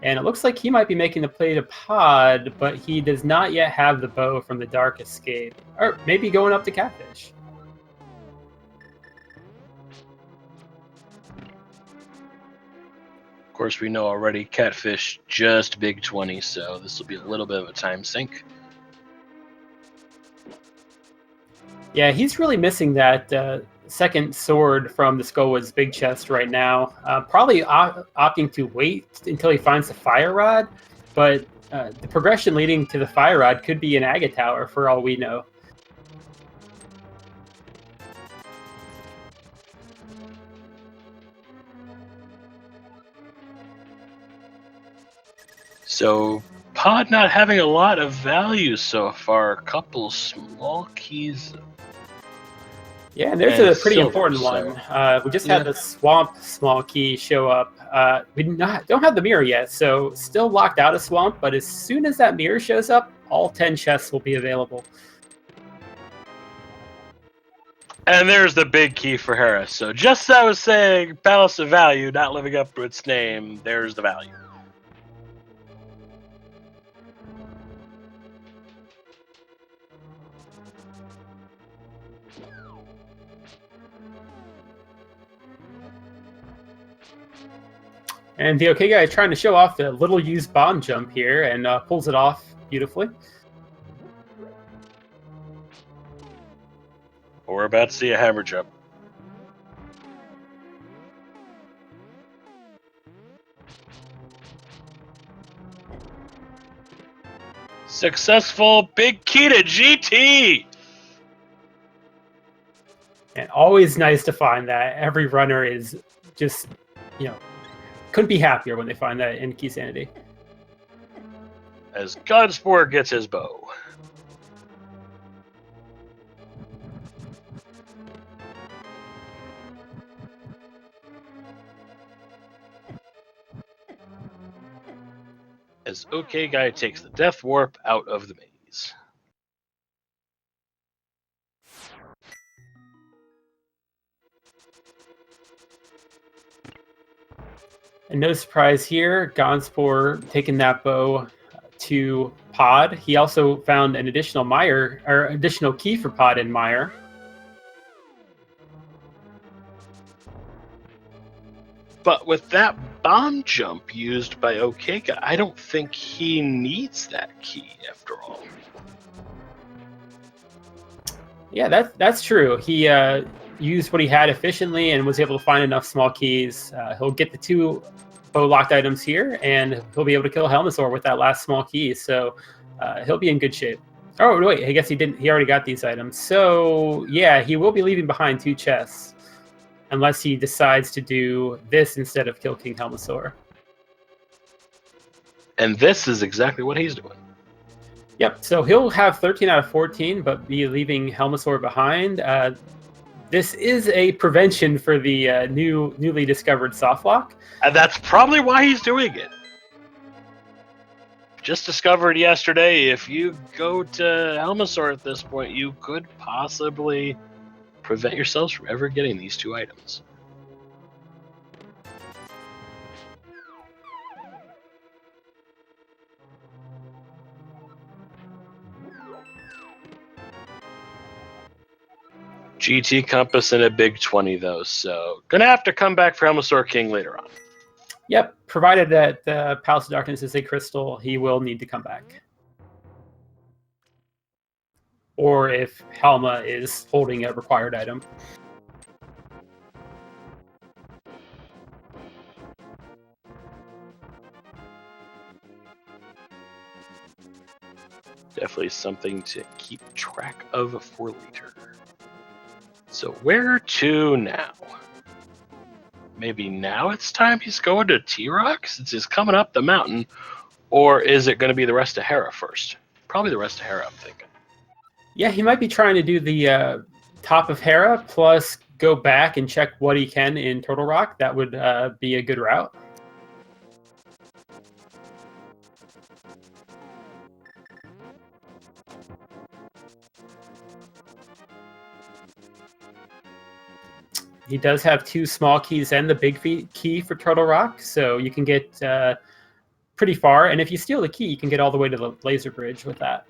And it looks like he might be making the play to pod, but he does not yet have the bow from the Dark Escape. Or maybe going up to Catfish. Of course, we know already Catfish just big 20, so this will be a little bit of a time sink. Yeah, he's really missing that second sword from the Skullwood's big chest right now. Probably opting to wait until he finds the fire rod, but the progression leading to the fire rod could be an Agate Tower for all we know. So, pod not having a lot of value so far. A couple small keys. Yeah, and there's And a pretty silver, important so- one. We just had the Swamp small key show up. We don't have the mirror yet, so still locked out of Swamp, but as soon as that mirror shows up, all 10 chests will be available. And there's the big key for Harris. So just as I was saying, Palace of Value not living up to its name, there's the value. And the OK guy is trying to show off the little used bomb jump here and pulls it off beautifully. We're about to see a hammer jump. Successful big key to GT! And always nice to find that. Every runner is just, couldn't be happier when they find that in Keysanity. As Gonzpor gets his bow. As OkayGuy takes the Death Warp out of the maze. And no surprise here, Gonzpor taking that bow to pod. He also found an additional additional key for pod in Meyer. But with that bomb jump used by OkayGuy. I don't think he needs that key after all. Yeah, that's true. He used what he had efficiently and was able to find enough small keys. He'll get the 2 bow locked items here, and he'll be able to kill Helmasaur with that last small key. So he'll be in good shape. Oh wait, I guess he didn't. He already got these items. So yeah, he will be leaving behind 2 chests, unless he decides to do this instead of kill King Helmasaur. And this is exactly what he's doing. Yep, so he'll have 13 out of 14, but be leaving Helmasaur behind. This is a prevention for the newly discovered softlock. And that's probably why he's doing it. Just discovered yesterday, if you go to Helmasaur at this point, you could possibly prevent yourselves from ever getting these 2 items. GT Compass and a big 20, though, so gonna have to come back for Helmasaur King later on. Yep, provided that Palace of Darkness is a crystal, he will need to come back. Or if Helma is holding a required item. Definitely something to keep track of for later. So where to now? Maybe now it's time he's going to T-Rock since he's coming up the mountain, or is it going to be the rest of Hera first? Probably the rest of Hera, I'm thinking. Yeah, he might be trying to do the top of Hera, plus go back and check what he can in Turtle Rock. That would be a good route. He does have 2 small keys and the big key for Turtle Rock, so you can get pretty far. And if you steal the key, you can get all the way to the laser bridge with that.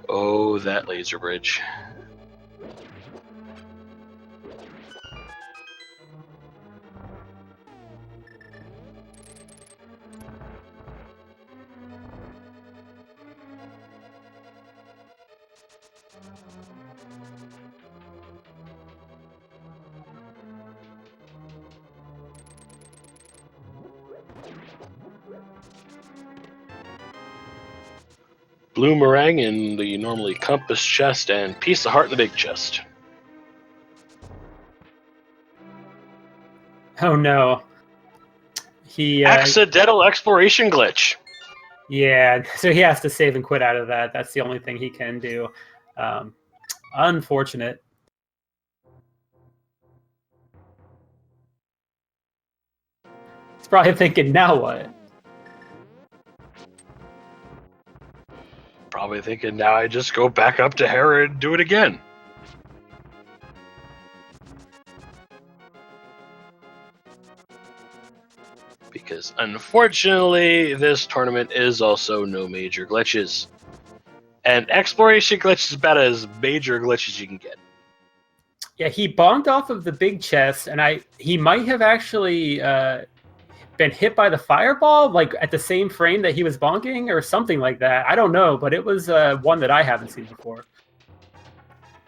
Oh, that laser bridge. Blue meringue in the normally compass chest and piece of heart in the big chest. Oh no. He accidental exploration glitch. Yeah, so he has to save and quit out of that. That's the only thing he can do. Unfortunate. He's probably thinking, now what? Probably thinking, now I just go back up to Hera and do it again. Because unfortunately, this tournament is also no major glitches. And exploration glitch is about as major glitch as you can get. Yeah, he bonked off of the big chest, and he might have actually been hit by the fireball, like at the same frame that he was bonking, or something like that. I don't know, but it was one that I haven't seen before.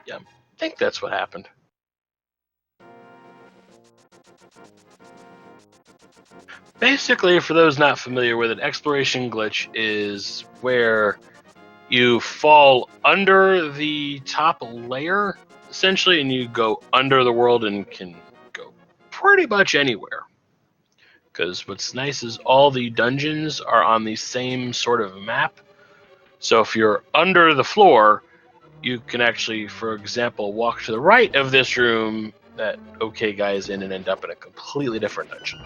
Yeah, I think that's what happened. Basically, for those not familiar with it, exploration glitch is where you fall under the top layer, essentially, and you go under the world and can go pretty much anywhere. Because what's nice is all the dungeons are on the same sort of map. So if you're under the floor, you can actually, for example, walk to the right of this room that OkayGuy is in and end up in a completely different dungeon.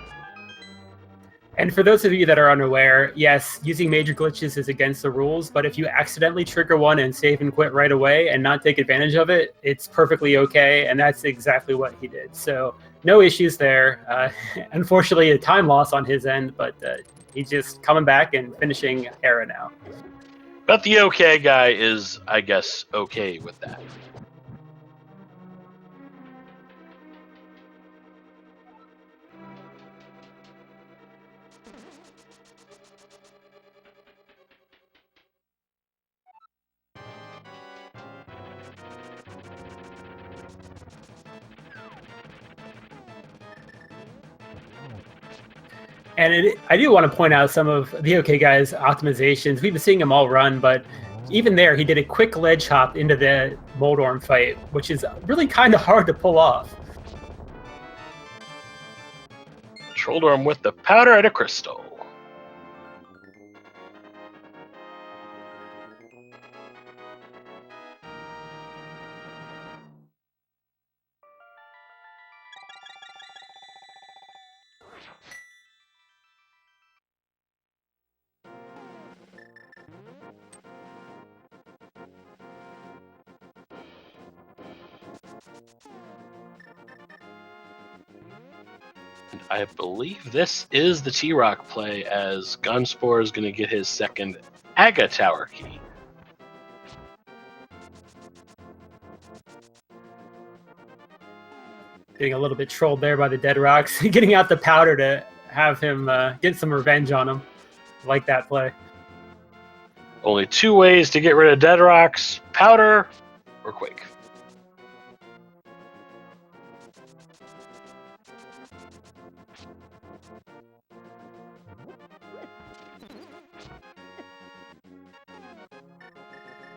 And for those of you that are unaware, yes, using major glitches is against the rules, but if you accidentally trigger one and save and quit right away and not take advantage of it, it's perfectly okay, and that's exactly what he did. So no issues there. Unfortunately, a time loss on his end, but he's just coming back and finishing Hera now. But the OkayGuy is, I guess, okay with that. And I do want to point out some of the OK Guy's optimizations. We've been seeing him all run, but even there, he did a quick ledge hop into the Moldorm fight, which is really kind of hard to pull off. Trolldorm with the powder and a crystal. I believe this is the T-Rock play, as Gonzpor is going to get his second Aga Tower key. Getting a little bit trolled there by the Dead Rocks, getting out the powder to have him get some revenge on him. I like that play. Only 2 ways to get rid of Dead Rocks: powder or Quake.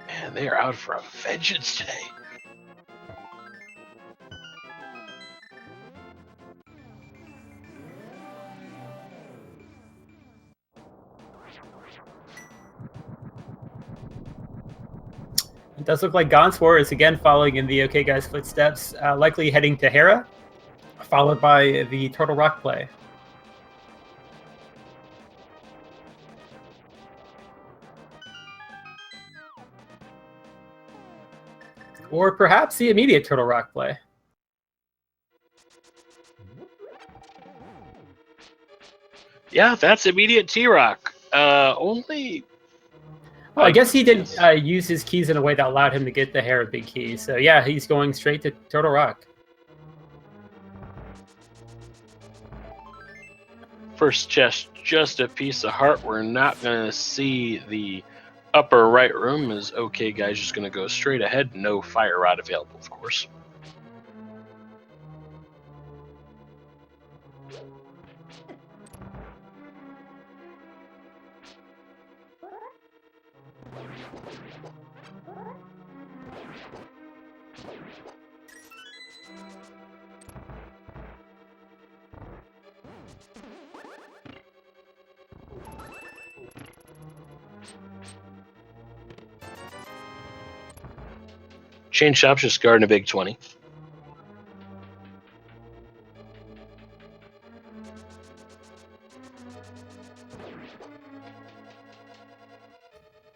Man, they are out for a vengeance today. It does look like Gonzpor is again following in the OK Guy's footsteps, likely heading to Hera, followed by the Turtle Rock play. Or perhaps the immediate Turtle Rock play. Yeah, that's immediate T-Rock. Only... Well, I guess he didn't use his keys in a way that allowed him to get the Hera big key. So yeah, he's going straight to Turtle Rock. First chest, just a piece of heart. We're not going to see the upper right room, as OK Guy's just going to go straight ahead. No fire rod available, of course. Chain Shop's just guarding a big 20.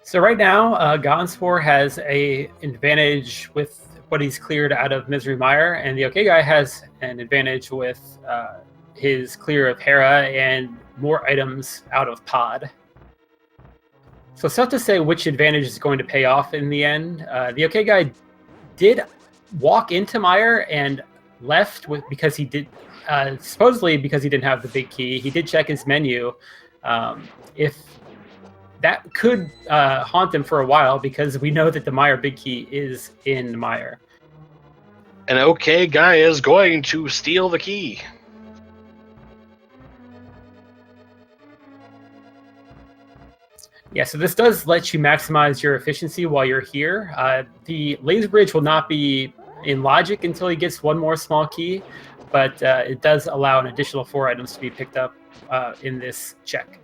So right now, Gonzpor has an advantage with what he's cleared out of Misery Mire, and the OK Guy has an advantage with his clear of Hera and more items out of Pod. So it's tough to say which advantage is going to pay off in the end. The OK Guy did walk into Mire and left because he did supposedly because he didn't have the big key. He did check his menu. If that could haunt him for a while, because we know that the Mire big key is in Mire. An OK Guy is going to steal the key. Yeah, so this does let you maximize your efficiency while you're here. The laser bridge will not be in logic until he gets one more small key, but it does allow an additional 4 items to be picked up in this check.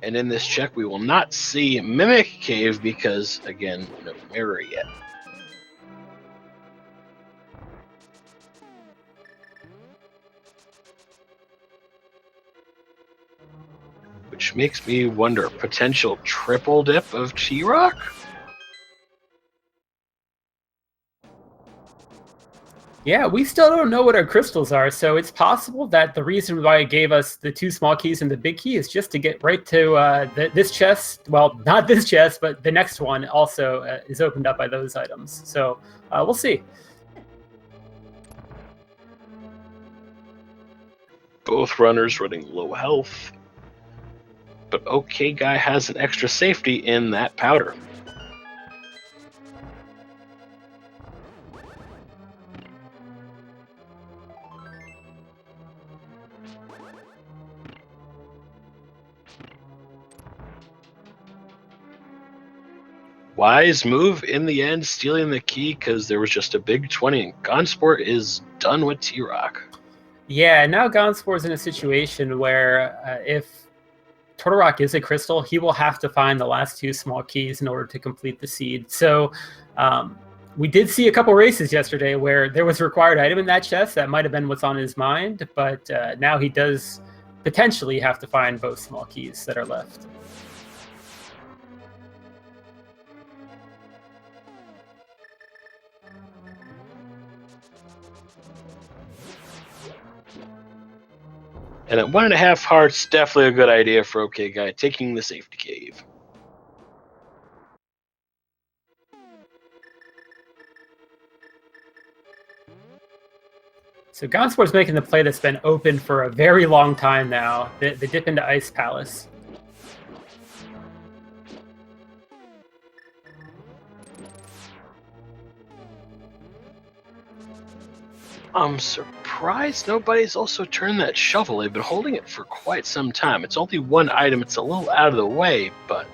And in this check, we will not see Mimic Cave because, again, no mirror yet. Which makes me wonder, potential triple dip of T-Rock? Yeah, we still don't know what our crystals are, so it's possible that the reason why it gave us the 2 small keys and the big key is just to get right to this chest. Well, not this chest, but the next one also is opened up by those items. So we'll see. Both runners running low health. But OK Guy has an extra safety in that powder. Wise move in the end, stealing the key because there was just a big 20, and Gonspor is done with T-Rock. Yeah, now Gonspor's in a situation where if Turtle Rock is a crystal, he will have to find the last 2 small keys in order to complete the seed. So we did see a couple races yesterday where there was a required item in that chest. That might have been what's on his mind, but now he does potentially have to find both small keys that are left. And at 1.5 hearts, definitely a good idea for OkayGuy, taking the safety cave. So Gonspor's making the play that's been open for a very long time now, the dip into Ice Palace. I'm surprised nobody's also turned that shovel. They've been holding it for quite some time. It's only 1 item. It's a little out of the way, but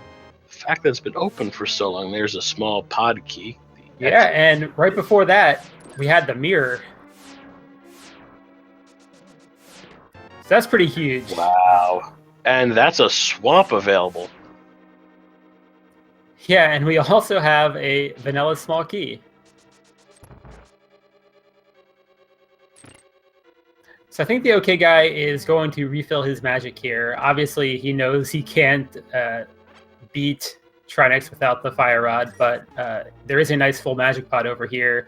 the fact that it's been open for so long, there's a small pod key. Yeah, and right before that, we had the mirror. So that's pretty huge. Wow. And that's a swamp available. Yeah, and we also have a vanilla small key. So I think the OkayGuy is going to refill his magic here. Obviously, he knows he can't beat Trinex without the Fire Rod, but there is a nice full magic pot over here.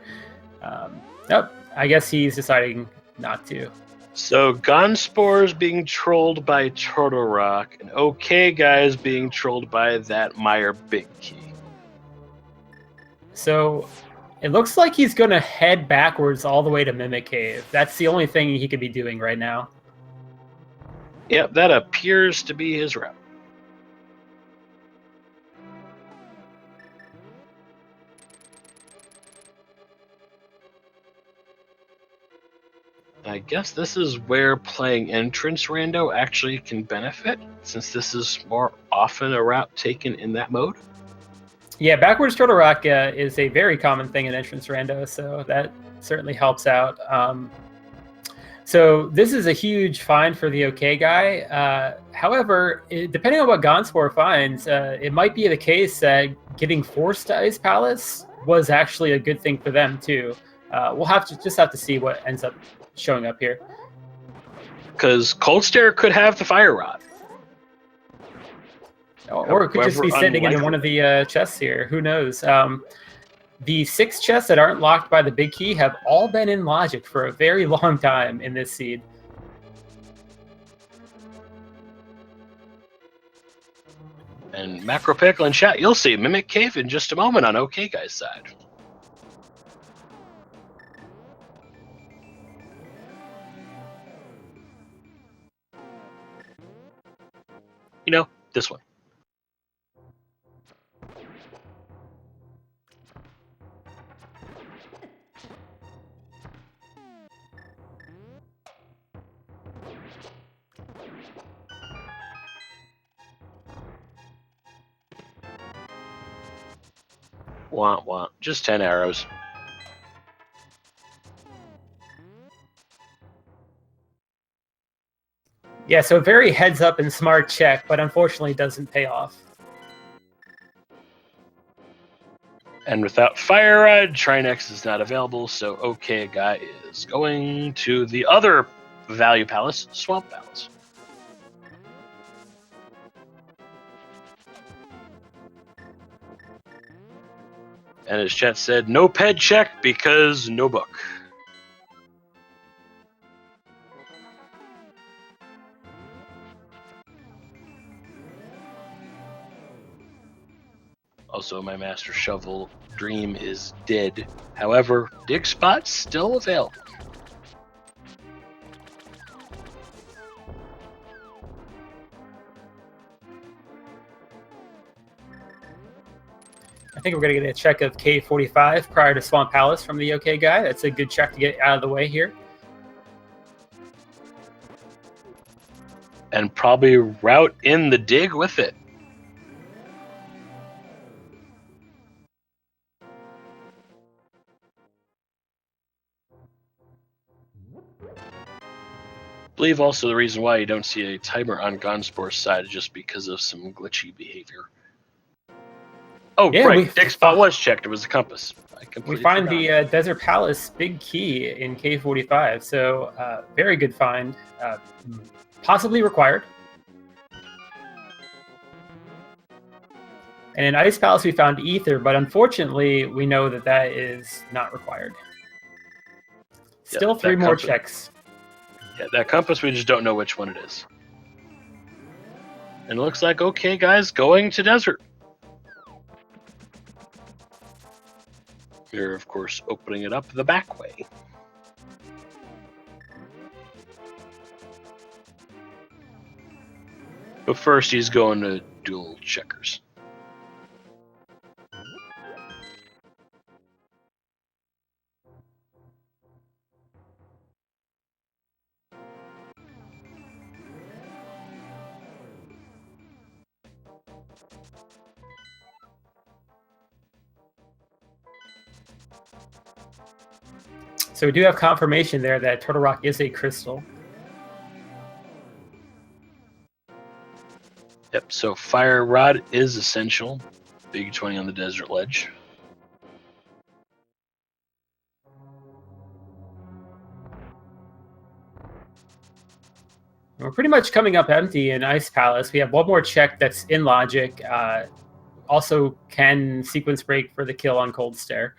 I guess he's deciding not to. So Gonspor is being trolled by Turtle Rock, and OkayGuy is being trolled by that Meyer Big Key. So it looks like he's going to head backwards all the way to Mimic Cave. That's the only thing he could be doing right now. Yep, that appears to be his route. I guess this is where playing entrance rando actually can benefit, since this is more often a route taken in that mode. Yeah, backwards Turtle Rock is a very common thing in entrance rando, so that certainly helps out. So this is a huge find for the OkayGuy. However, depending on what Gonspor finds, it might be the case that getting forced to Ice Palace was actually a good thing for them too. We'll have to see what ends up showing up here. Because Cold Stare could have the Fire Rod. Or it could just be sitting in one of the chests here. Who knows? The 6 chests that aren't locked by the big key have all been in Logic for a very long time in this seed. And Macro Pickle in chat, you'll see Mimic Cave in just a moment on OkayGuy's side. You know, this one. Wah, wah. Just 10 arrows. Yeah, so very heads up and smart check, but unfortunately doesn't pay off. And without Fire Rod, Trinex is not available, so OkayGuy is going to the other Value Palace, Swamp Palace. And his chat said, no ped check because no book. Also, my Master Shovel dream is dead. However, dig spots still available. I think we're going to get a check of K45 prior to Swamp Palace from the OkayGuy. That's a good check to get out of the way here. And probably route in the dig with it. believe also the reason why you don't see a timer on Gonspor's side is just because of some glitchy behavior. Oh, Yeah, right. Dick spot was checked. It was the compass. I We completely find forgot. the Desert Palace big key in K45, so very good find. Possibly required. And in Ice Palace, we found Ether, but unfortunately, we know that that is not required. Still three more checks. Yeah, that compass, we just don't know which one it is. And it looks like, okay, guys, going to desert. You're, of course, opening it up the back way. But first, he's going to dual checkers. So we do have confirmation there that Turtle Rock is a crystal. Yep, so Fire Rod is essential. Big 20 on the desert ledge. We're pretty much coming up empty in Ice Palace. We have one more check that's in logic. Also can sequence break for the kill on Cold Stare.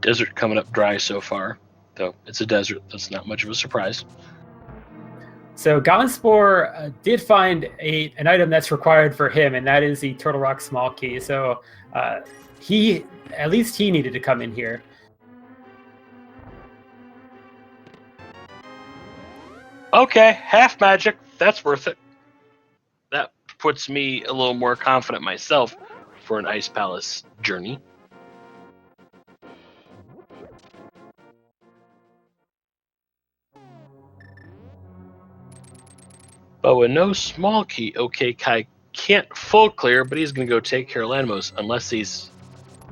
Desert coming up dry so far, though it's a desert. That's not much of a surprise. So Gonzpor did find an item that's required for him, and that is the Turtle Rock small key. So at least he needed to come in here. Okay, half magic. That's worth it. That puts me a little more confident myself for an Ice Palace journey. But with no small key, OkayGuy can't full clear, but he's going to go take care of Lanmos unless he's...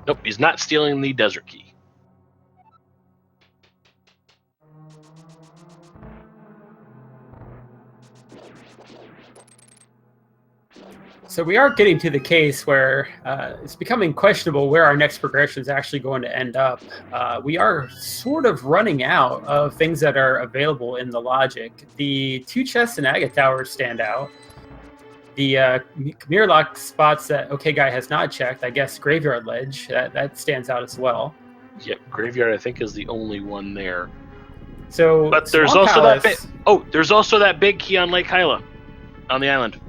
Nope, he's not stealing the desert key. So we are getting to the case where it's becoming questionable where our next progression is actually going to end up. We are sort of running out of things that are available in the logic. The two chests in Agate Tower stand out. The mirror lock spots that OkayGuy has not checked, I guess Graveyard Ledge, that stands out as well. Yep, Graveyard I think is the only one there. So, but there's also there's also that big key on Lake Hyla, on the island.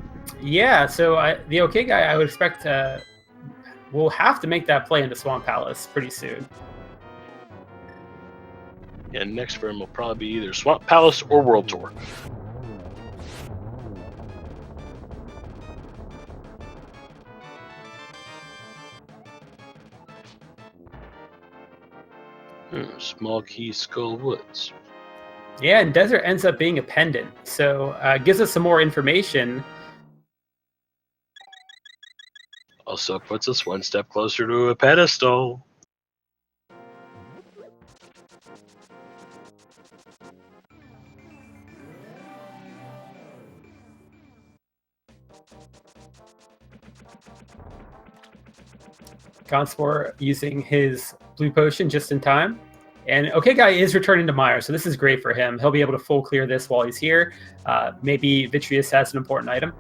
Yeah, so the OkayGuy, I would expect we'll have to make that play into Swamp Palace pretty soon. And next for him will probably be either Swamp Palace or World Tour. Small key Skull Woods. Yeah, and Desert ends up being a pendant, so gives us some more information. Also puts us one step closer to a pedestal. Gonzpor using his blue potion just in time. And OkayGuy is returning to Mire, so this is great for him. He'll be able to full clear this while he's here. Maybe Vitreous has an important item.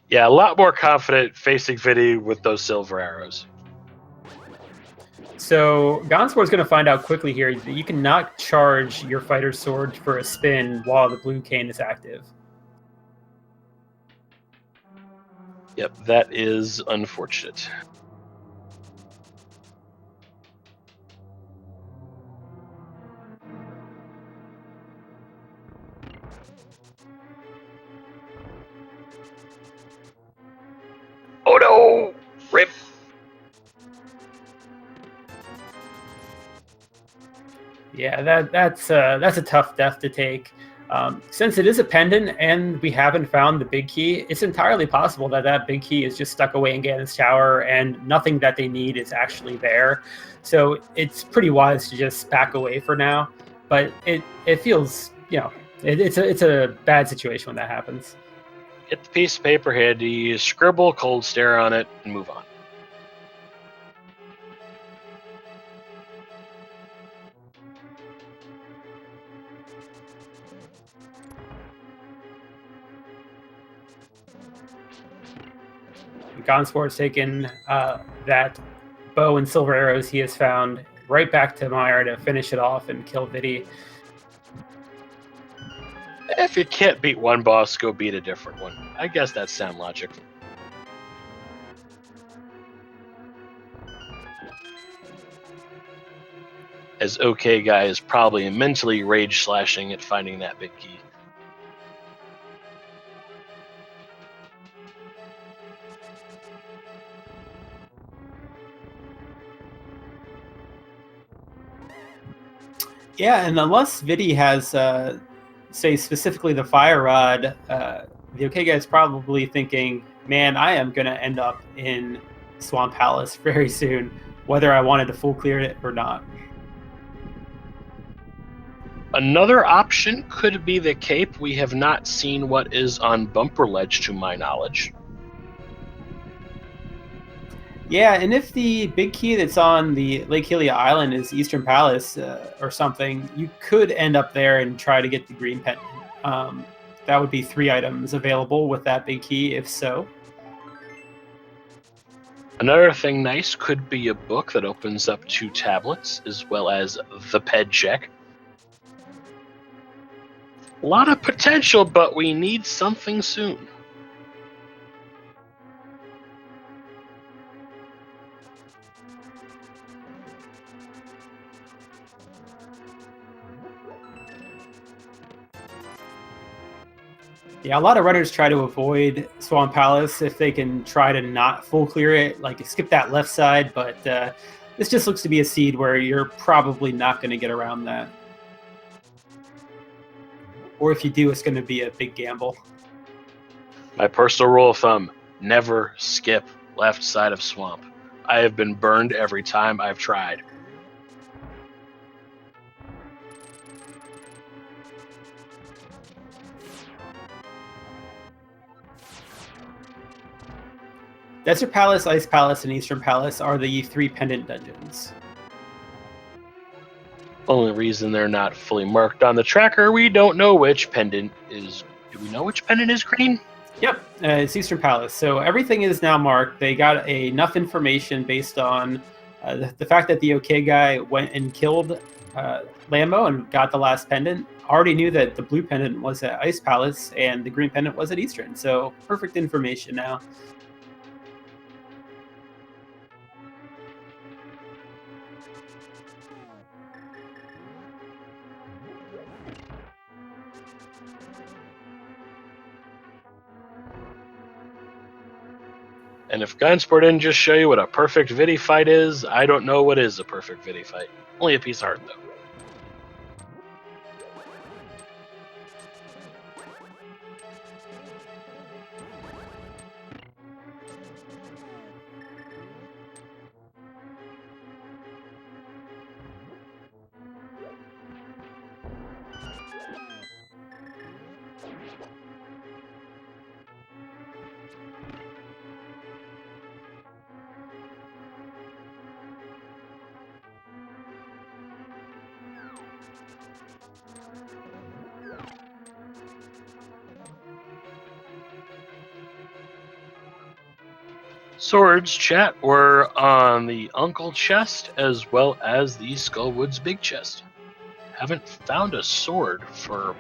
Yeah, a lot more confident facing Vidi with those silver arrows. So Gonzpor is going to find out quickly here that you cannot charge your fighter's sword for a spin while the blue cane is active. Yep, that is unfortunate. Oh no! Rip! Yeah, that's a tough death to take. Since it is a pendant and we haven't found the big key, it's entirely possible that that big key is just stuck away in Ganon's tower and nothing that they need is actually there. So it's pretty wise to just back away for now. But it feels, it's a bad situation when that happens. Get the piece of paper handy, scribble, cold stare on it, and move on. Gonzpor has taken that bow and silver arrows he has found right back to Meyer to finish it off and kill Vidi. If you can't beat one boss, go beat a different one. I guess that's sound logic. As OkayGuy is probably mentally rage slashing at finding that big key. Yeah, and unless Vidi has, say, specifically the fire rod, the OkayGuy is probably thinking, man, I am going to end up in Swamp Palace very soon, whether I wanted to full clear it or not. Another option could be the cape. We have not seen what is on Bumper Ledge, to my knowledge. Yeah, and if the big key that's on the Lake Helia Island is Eastern Palace or something, you could end up there and try to get the green pendant. That would be 3 items available with that big key, if so. Another thing nice could be a book that opens up 2 tablets, as well as the ped check. A lot of potential, but we need something soon. Yeah, a lot of runners try to avoid Swamp Palace if they can try to not full clear it, like skip that left side, but this just looks to be a seed where you're probably not going to get around that. Or if you do, it's going to be a big gamble. My personal rule of thumb, never skip left side of swamp. I have been burned every time I've tried. Desert Palace, Ice Palace, and Eastern Palace are the 3 pendant dungeons. Only reason they're not fully marked on the tracker, we don't know which pendant is. Do we know which pendant is green? Yep, it's Eastern Palace. So everything is now marked. They got enough information based on the fact that the OkayGuy went and killed Lambo and got the last pendant. Already knew that the blue pendant was at Ice Palace and the green pendant was at Eastern. So perfect information now. And if Gonzpor didn't just show you what a perfect Vidi fight is, I don't know what is a perfect Vidi fight. Only a piece of art, though. Swords, chat, were on the Uncle chest as well as the Skullwoods big chest. Haven't found a sword for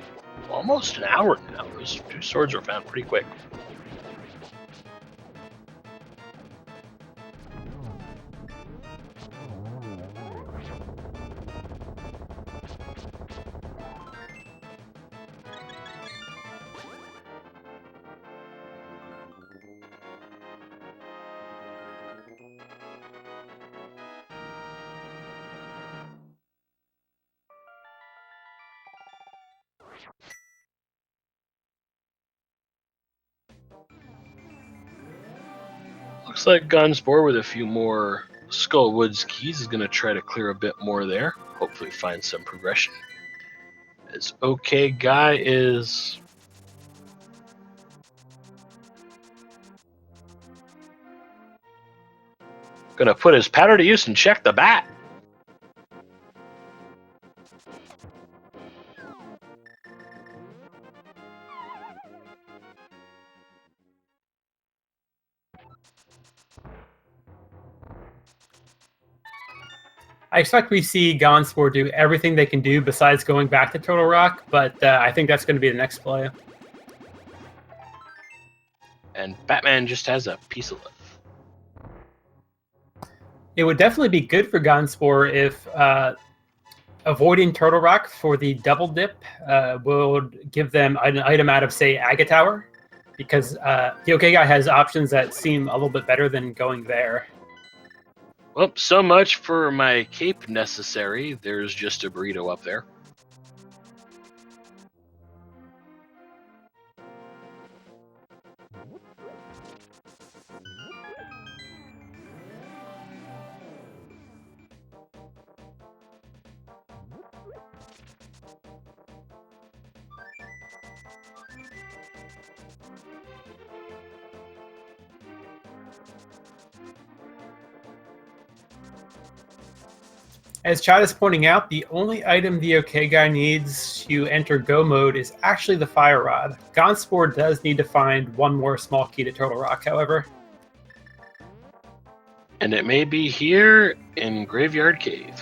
almost an hour now. Those 2 swords were found pretty quick. Looks like Gonzpor with a few more Skullwoods keys is going to try to clear a bit more there. Hopefully find some progression. As OkayGuy is... going to put his powder to use and check the bat. I expect we see Gonzpor do everything they can do besides going back to Turtle Rock, but I think that's going to be the next play. And Batman just has a piece of life. It would definitely be good for Gonzpor if avoiding Turtle Rock for the double dip would give them an item out of, say, Aga Tower, because the OkayGuy has options that seem a little bit better than going there. Well, so much for my cape necessary. There's just a burrito up there. As Chad is pointing out, the only item the OkayGuy needs to enter Go mode is actually the Fire Rod. Gonzpor does need to find one more small key to Turtle Rock, however. And it may be here in Graveyard Cave.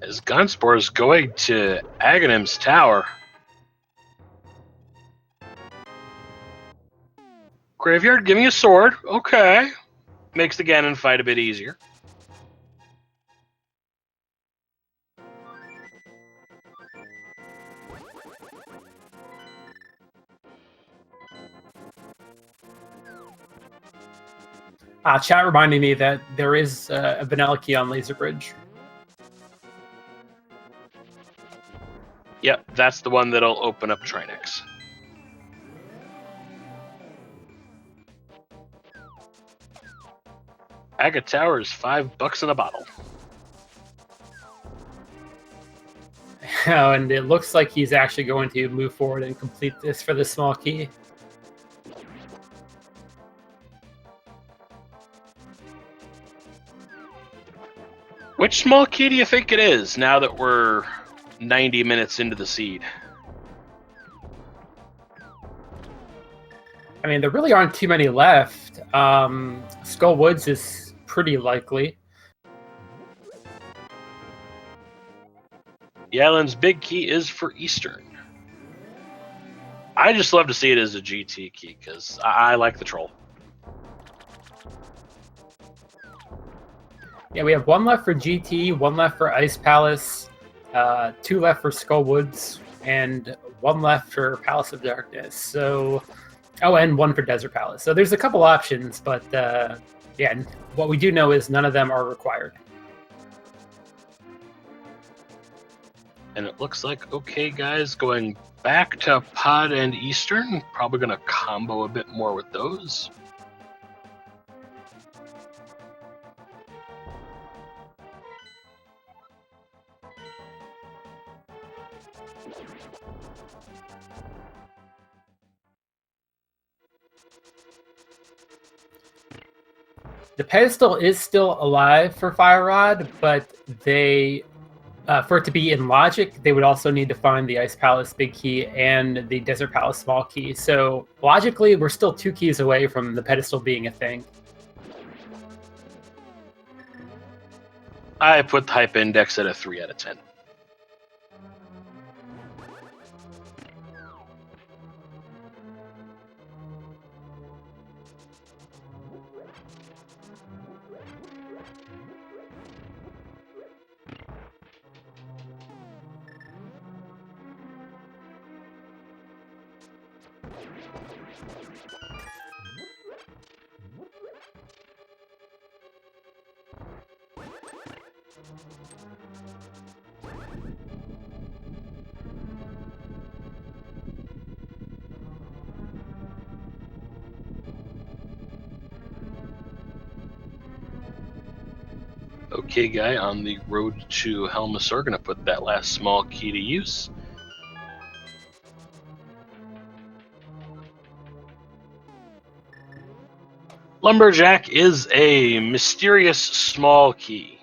As Gonzpor is going to Aghanim's Tower. Graveyard, give me a sword. Okay. Makes the Ganon fight a bit easier. Chat reminding me that there is a vanilla key on Laser Bridge. Yep, that's the one that'll open up Trinex. Aga Tower is $5 in a bottle. Oh, and it looks like he's actually going to move forward and complete this for the small key. Which small key do you think it is, now that we're 90 minutes into the seed? I mean, there really aren't too many left. Skull Woods is pretty likely. Yellen's big key is for Eastern. I just love to see it as a GT key, because I like the troll. Yeah, we have one left for GT, one left for Ice Palace, two left for Skull Woods, and one left for Palace of Darkness. So, oh, and one for Desert Palace. So there's a couple options, but yeah, what we do know is none of them are required. And it looks like OkayGuy's going back to Pod and Eastern. Probably going to combo a bit more with those. The pedestal is still alive for Fire Rod, but they, for it to be in logic, they would also need to find the Ice Palace big key and the Desert Palace small key. So logically, we're still 2 keys away from the pedestal being a thing. I put the hype index at a 3 out of 10. Okay, guy, on the road to Helmasaur, gonna put that last small key to use. Lumberjack is a mysterious small key.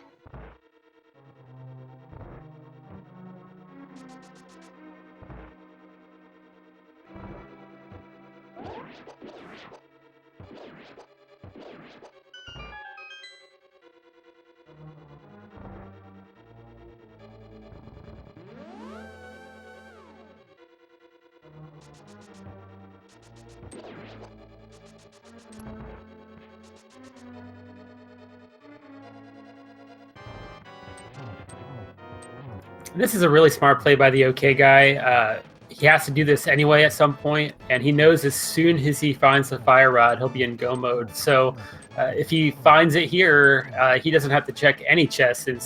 This is a really smart play by the OK guy. He has to do this anyway at some point, and he knows as soon as he finds the fire rod, he'll be in go mode. So if he finds it here, he doesn't have to check any chests in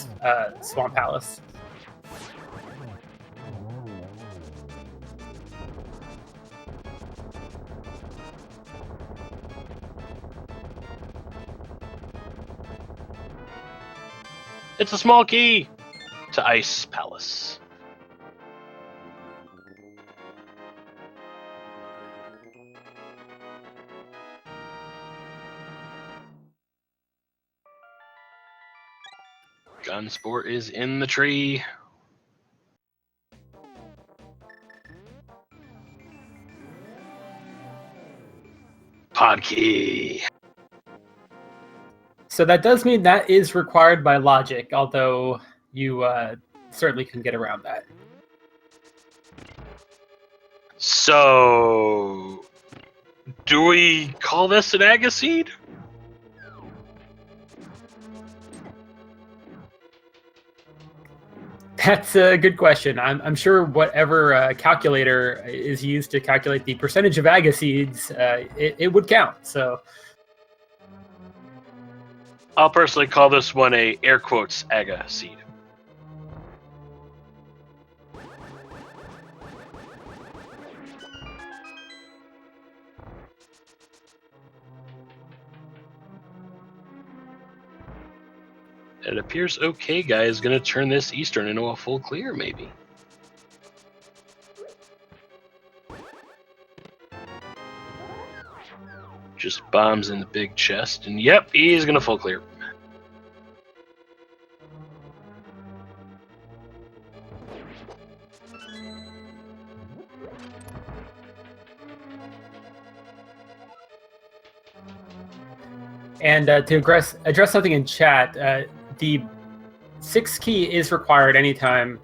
Swamp Palace. It's a small key to Ice Palace. Gonzpor is in the tree. Pod key. So that does mean that is required by logic, although you certainly can get around that. So, do we call this an Agaseed? That's a good question. I'm sure whatever calculator is used to calculate the percentage of Agaseeds, it would count. So I'll personally call this one a air quotes Agaseed. It appears OK Guy is going to turn this Eastern into a full clear, maybe. Just bombs in the big chest, and yep, he's going to full clear. And to address something in chat, the 6 key is required anytime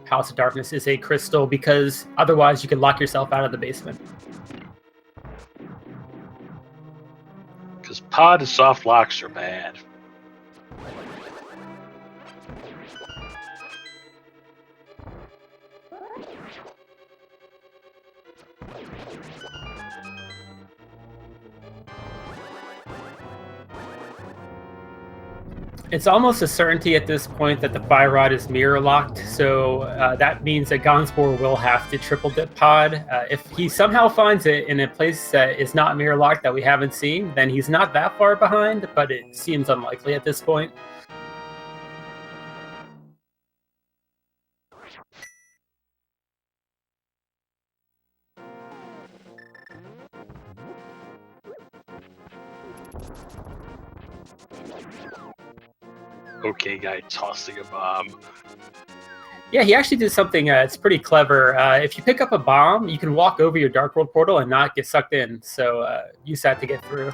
Palace of Darkness is a crystal, because otherwise you could lock yourself out of the basement. Because pod and soft locks are bad. It's almost a certainty at this point that the fire rod is mirror locked, so that means that Gonzpor will have to triple dip pod. If he somehow finds it in a place that is not mirror locked that we haven't seen, then he's not that far behind, but it seems unlikely at this point. OK Guy tossing a bomb. Yeah, he actually did something it's pretty clever. If you pick up a bomb, you can walk over your Dark World portal and not get sucked in, so use that to get through.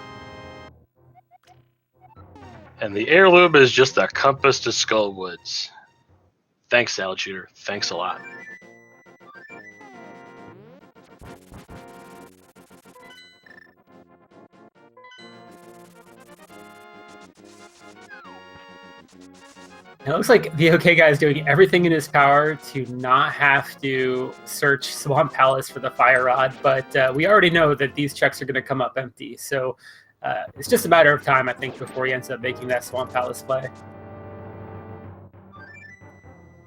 And the heirloom is just a compass to Skullwoods. Thanks, Salad Shooter. Thanks a lot. It looks like the OK Guy is doing everything in his power to not have to search Swamp Palace for the fire rod, but we already know that these checks are going to come up empty, so it's just a matter of time, I think, before he ends up making that Swamp Palace play.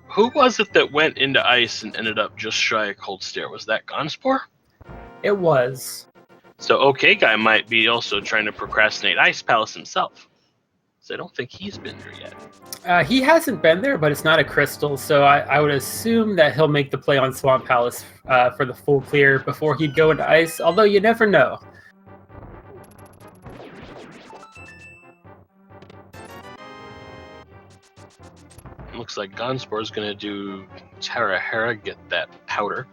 Who was it that went into ice and ended up just shy of Cold Stare? Was that Gonzpor? It was. So OK Guy might be also trying to procrastinate Ice Palace himself. So I don't think he's been there yet. He hasn't been there, but it's not a crystal, so I would assume that he'll make the play on Swamp Palace for the full clear before he'd go into ice, although you never know. Looks like Gonzpor is going to do Tara Hera, get that powder.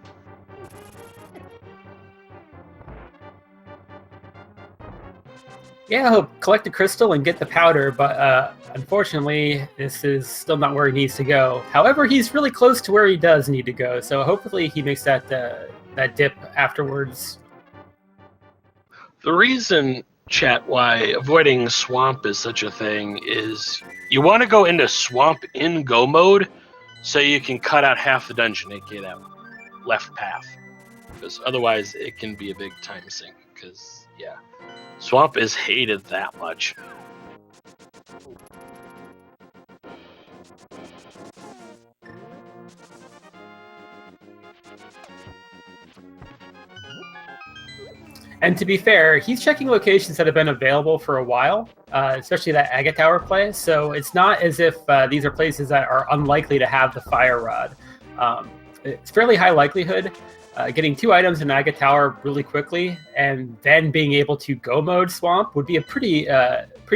Yeah, he'll collect the crystal and get the powder, but unfortunately, this is still not where he needs to go. However, he's really close to where he does need to go, so hopefully he makes that dip afterwards. The reason, chat, why avoiding swamp is such a thing is you want to go into swamp in go mode so you can cut out half the dungeon, aka that left path. Because otherwise it can be a big time sink, because, yeah, swamp is hated that much. And to be fair, he's checking locations that have been available for a while, especially that Agate Tower play. So it's not as if these are places that are unlikely to have the Fire Rod. It's fairly high likelihood. Getting 2 items in Agate Tower really quickly and then being able to go mode swamp would be a pretty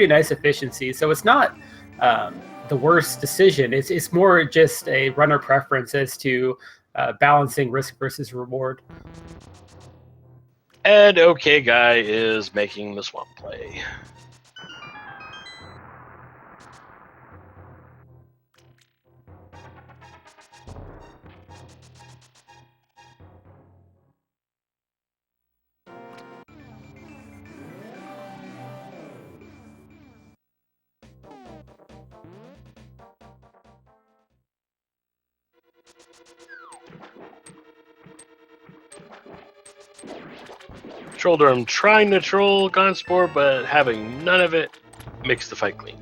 nice efficiency. So it's not the worst decision. It's more just a runner preference as to balancing risk versus reward. And TheOkayGuy is making the swamp play. Trolldurm trying to troll Gonzpor, but having none of it makes the fight clean.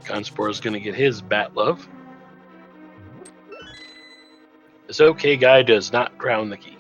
Gonzpor is going to get his bat love. This TheOkayGuy does not drown the key.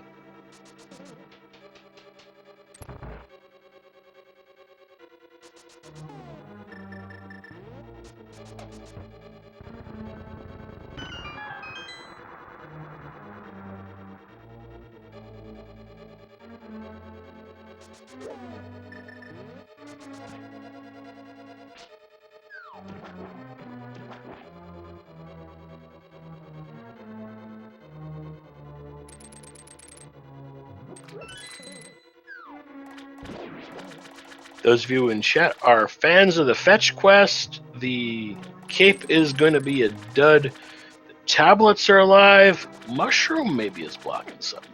Those of you in chat are fans of the fetch quest. The cape is going to be a dud. The tablets are alive. Mushroom maybe is blocking something.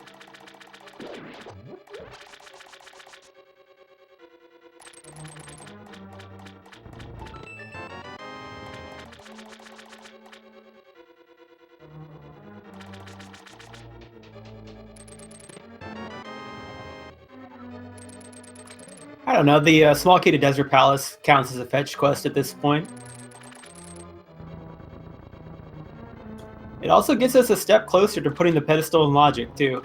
I don't know. The Small Key to Desert Palace counts as a fetch quest at this point. It also gets us a step closer to putting the pedestal in logic, too.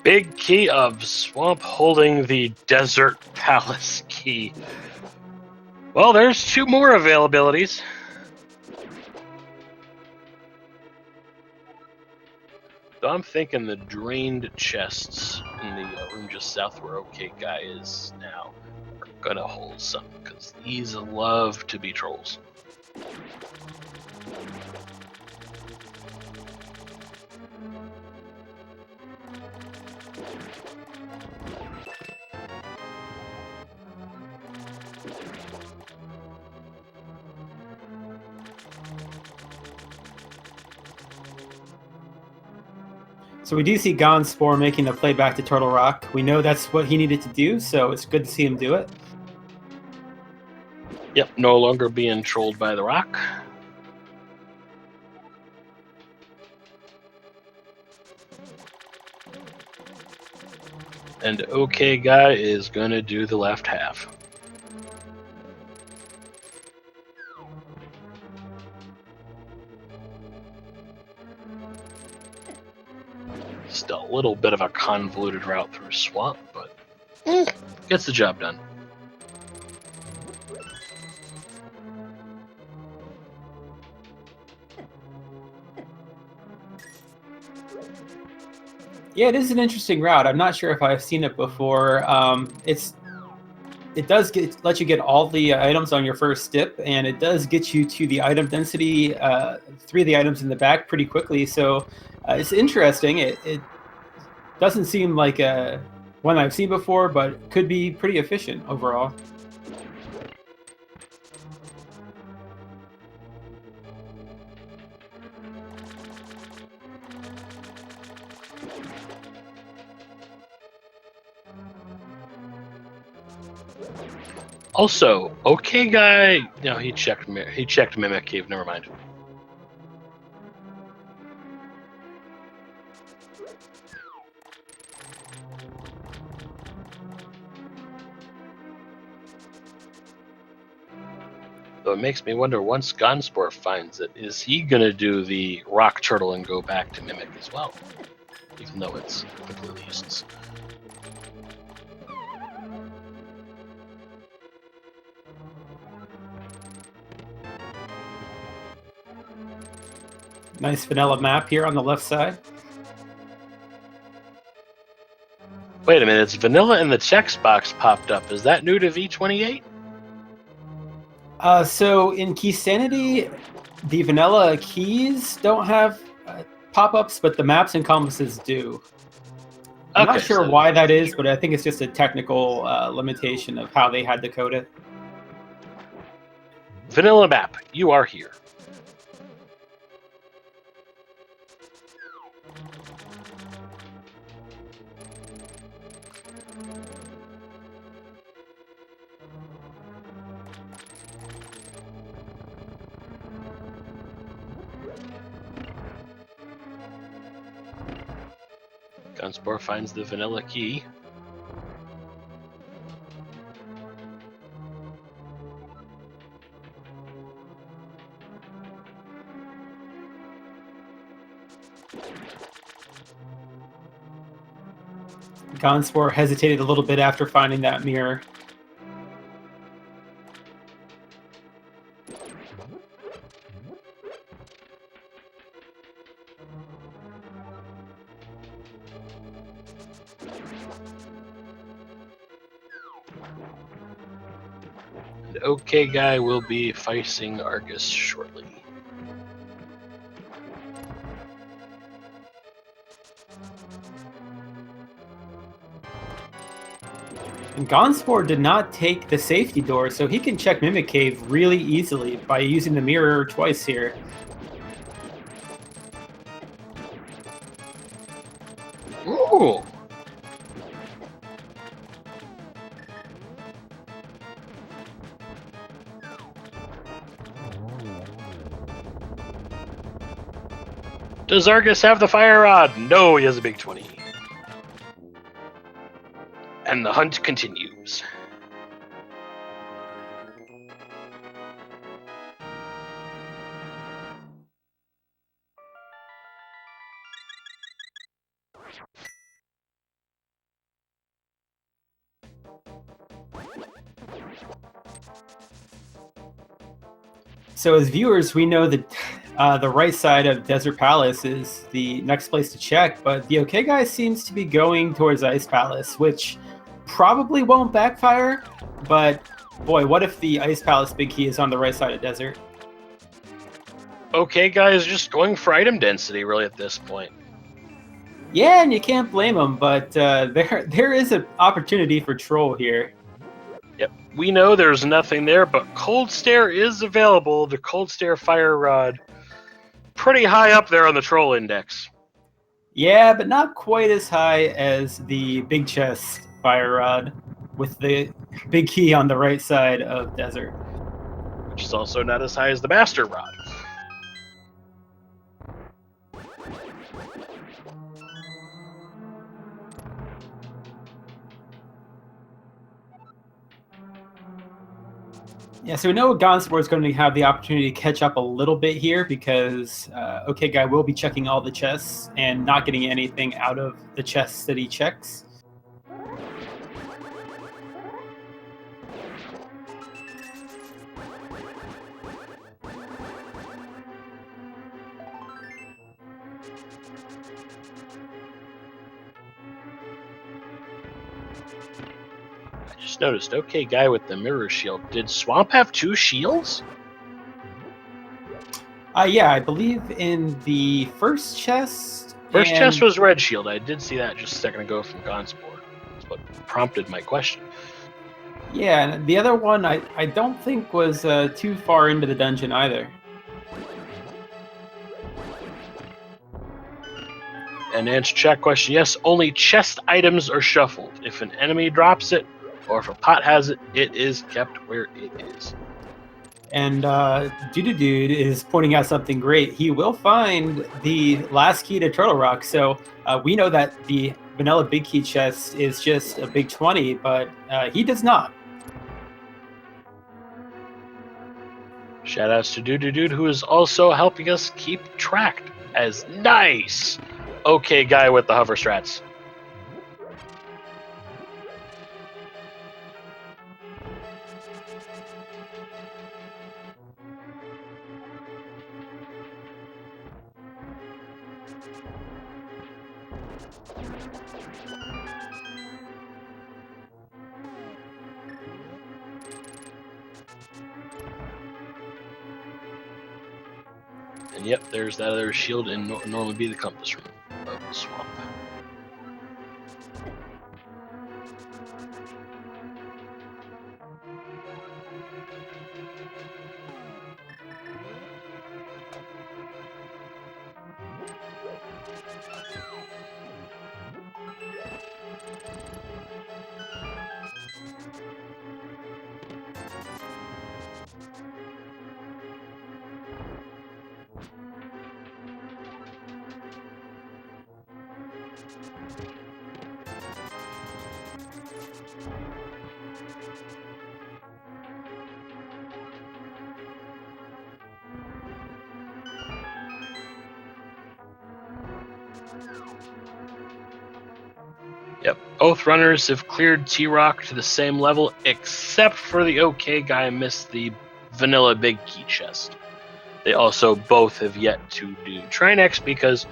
Big key of Swamp holding the Desert Palace key. Well, there's 2 more availabilities. So I'm thinking the drained chests in the room just south where TheOkayGuy is now are gonna hold something, because these love to be trolls. So we do see Gonzpor making the play back to Turtle Rock. We know that's what he needed to do, so it's good to see him do it. Yep, no longer being trolled by the rock. And OK Guy is going to do the left half. Still a little bit of a convoluted route through swamp, but gets the job done. Yeah, it is an interesting route. I'm not sure if I've seen it before. It does let you get all the items on your first dip, and it does get you to the item density, 3 of the items in the back pretty quickly. So it's interesting. It doesn't seem like one I've seen before, but could be pretty efficient overall. Also, OK Guy. No, he checked Mimic Cave. Never mind. Though it makes me wonder, once Gonzpor finds it, is he going to do the rock turtle and go back to Mimic as well? Even though it's completely useless. Nice vanilla map here on the left side. Wait a minute, it's vanilla and the checks box popped up. Is that new to V28? So in Keysanity, the vanilla keys don't have pop-ups, but the maps and compasses do. I'm not sure why that is, but I think it's just a technical limitation of how they had to code it. Vanilla map, you are here. Gonzpor finds the vanilla key. Gonzpor hesitated a little bit after finding that mirror. The OK Guy will be facing Argus shortly. And Gonzpor did not take the safety door, so he can check Mimic Cave really easily by using the mirror twice here. Ooh! Does Argus have the fire rod? No, he has a big 20. And the hunt continues. So as viewers, we know that the right side of Desert Palace is the next place to check, but the OK Guy seems to be going towards Ice Palace, which probably won't backfire, but boy, what if the Ice Palace big key is on the right side of Desert? OK Guy is just going for item density, really, at this point. Yeah, and you can't blame him, but there is an opportunity for troll here. Yep, we know there's nothing there, but Cold Stare is available. The Cold Stare Fire Rod, pretty high up there on the troll index. Yeah, but not quite as high as the Big Chest Fire Rod with the big key on the right side of Desert. which is also not as high as the Master Rod. Yeah, so we know Gonzpor is going to have the opportunity to catch up a little bit here because OkayGuy will be checking all the chests and not getting anything out of the chests that he checks. I just noticed, OkayGuy with the mirror shield. Did Swamp have 2 shields? Yeah, I believe in the first chest. First chest was red shield. I did see that just a second ago from Gonzpor. That's what prompted my question. Yeah, and the other one I don't think was too far into the dungeon either. And to answer chat question, yes, only chest items are shuffled. If an enemy drops it, or if a pot has it, it is kept where it is. And Dude is pointing out something great. He will find the last key to Turtle Rock. So we know that the vanilla big key chest is just a big 20, but he does not. Shoutouts to Dude, who is also helping us keep track as nice. OkayGuy with the hover strats. And yep, there's that other shield and normally be the compass room of the swamp. Yep, both runners have cleared T-Rock to the same level, except for the OkayGuy missed the vanilla big key chest. They also both have yet to do Trinex because,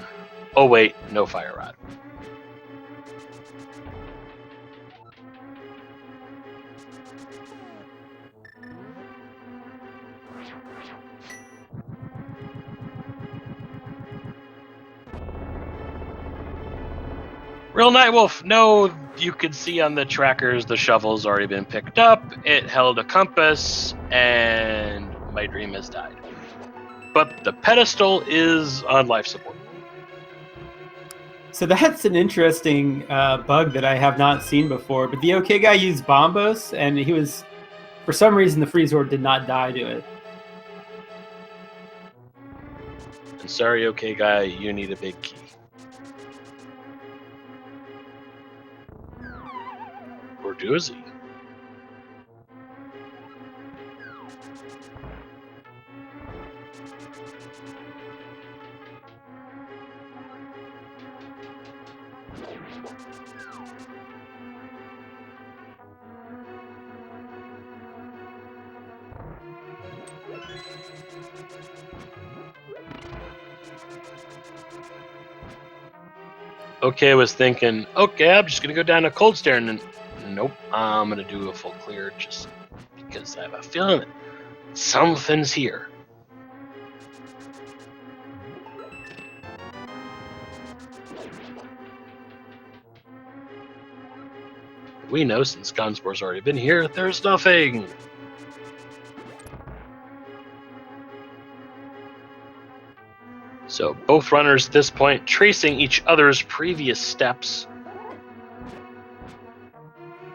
oh wait, no fire rod. Real Nightwolf, no, you could see on the trackers the shovel's already been picked up, it held a compass, and my dream has died. But the pedestal is on life support. So that's an interesting bug that I have not seen before. But the OkayGuy used Bombos, and he was, for some reason, the Freezord did not die to it. And sorry, OkayGuy, you need a big key. Or does he? Okay, I was thinking, okay, I'm just gonna go down to Cold Stare, and nope, I'm gonna do a full clear just because I have a feeling that something's here. We know since Gonzpor's already been here, there's nothing. So both runners at this point tracing each other's previous steps.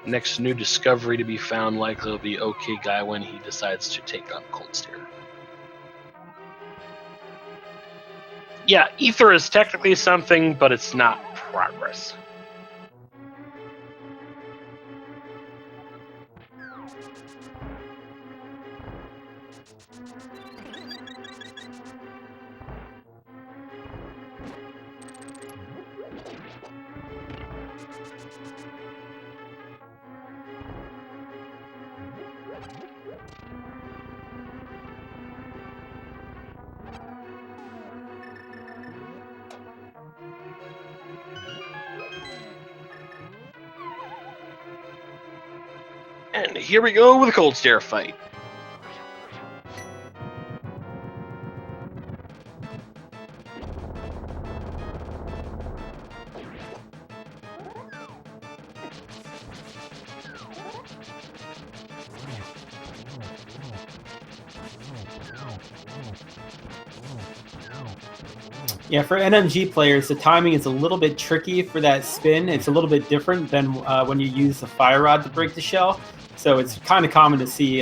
Next new discovery to be found likely will be OkayGuy when he decides to take on Cold Stare. Yeah, Ether is technically something, but it's not progress. And here we go with a Cold Stare fight. Yeah, for NMG players, the timing is a little bit tricky for that spin. It's a little bit different than when you use the fire rod to break the shell. So it's kind of common to see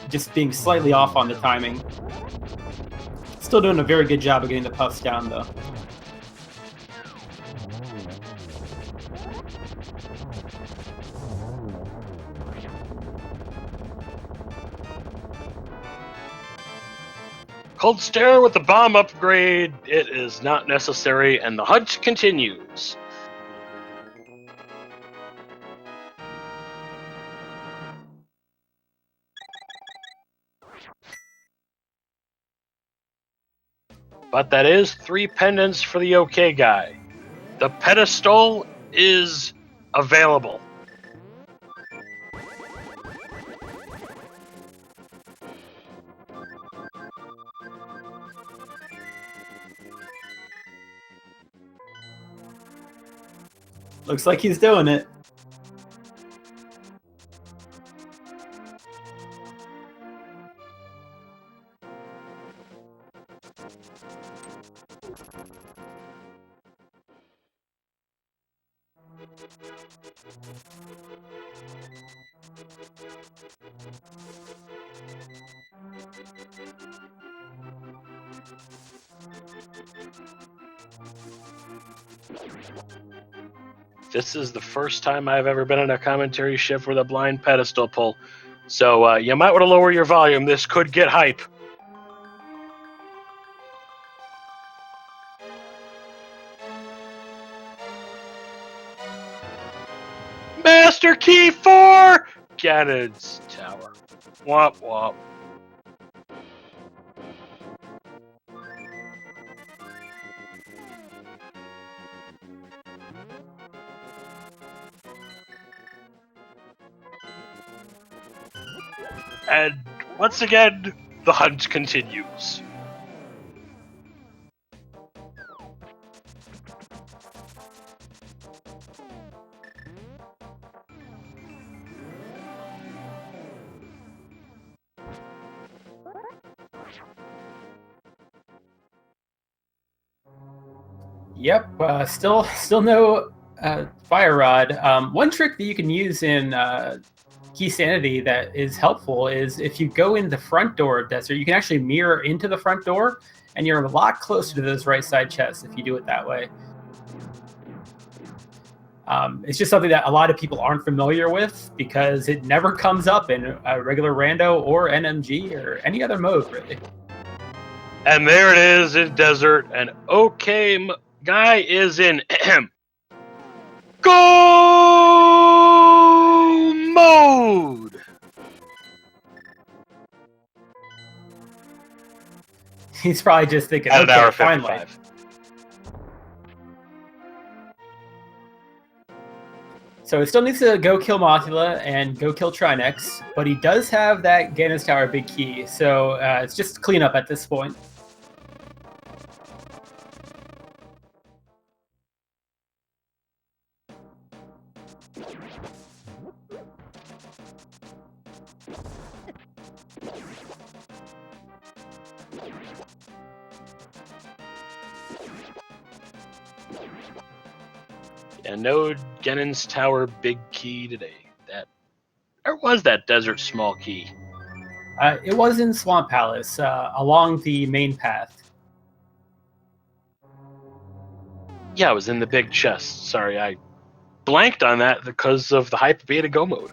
just being slightly off on the timing. Still doing a very good job of getting the puffs down, though. Cold Stare with the bomb upgrade. It is not necessary, and the hunt continues. But that is 3 pendants for the OkayGuy. The pedestal is available. Looks like he's doing it. This is the first time I've ever been in a commentary shift with a blind pedestal pull. So you might want to lower your volume. This could get hype. Master Key for Ganon's Tower. Womp womp. And once again, the hunt continues. Yep, still no fire rod. One trick that you can use in Keysanity that is helpful is if you go in the front door of Desert, you can actually mirror into the front door, and you're a lot closer to those right side chests if you do it that way. It's just something that a lot of people aren't familiar with because it never comes up in a regular rando or NMG or any other mode, really. And there it is in Desert, and OkayGuy is in go mode. He's probably just thinking, At an okay, hour finally. 55. So he still needs to go kill Mothula and go kill Trinex, but he does have that Ganon's Tower big key, so it's just cleanup at this point. And no Ganon's Tower big key today. That Where was that desert small key? It was in Swamp Palace, along the main path. Yeah, it was in the big chest. Sorry, I blanked on that because of the Hyper Beta Go mode.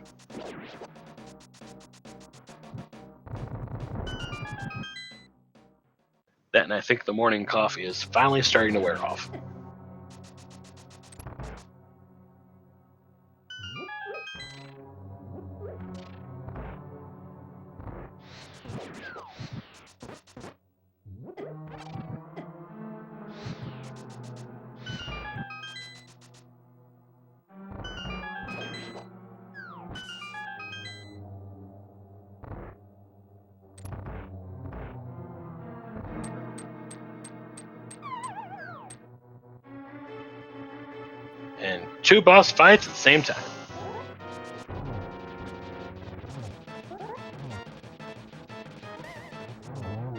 That, and I think the morning coffee is finally starting to wear off. And 2 boss fights at the same time.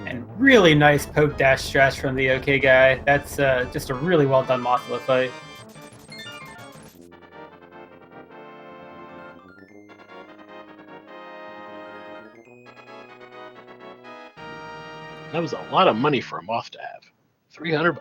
And really nice poke dash stretch from the OK guy. That's just a really well done Mothula fight. That was a lot of money for a moth to have. $300.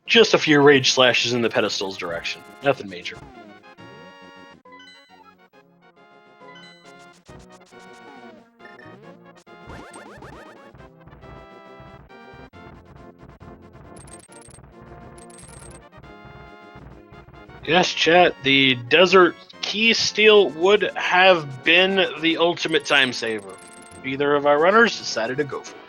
Just a few rage slashes in the pedestal's direction. Nothing major. Yes, chat, the desert key steal would have been the ultimate time saver. Either of our runners decided to go for it.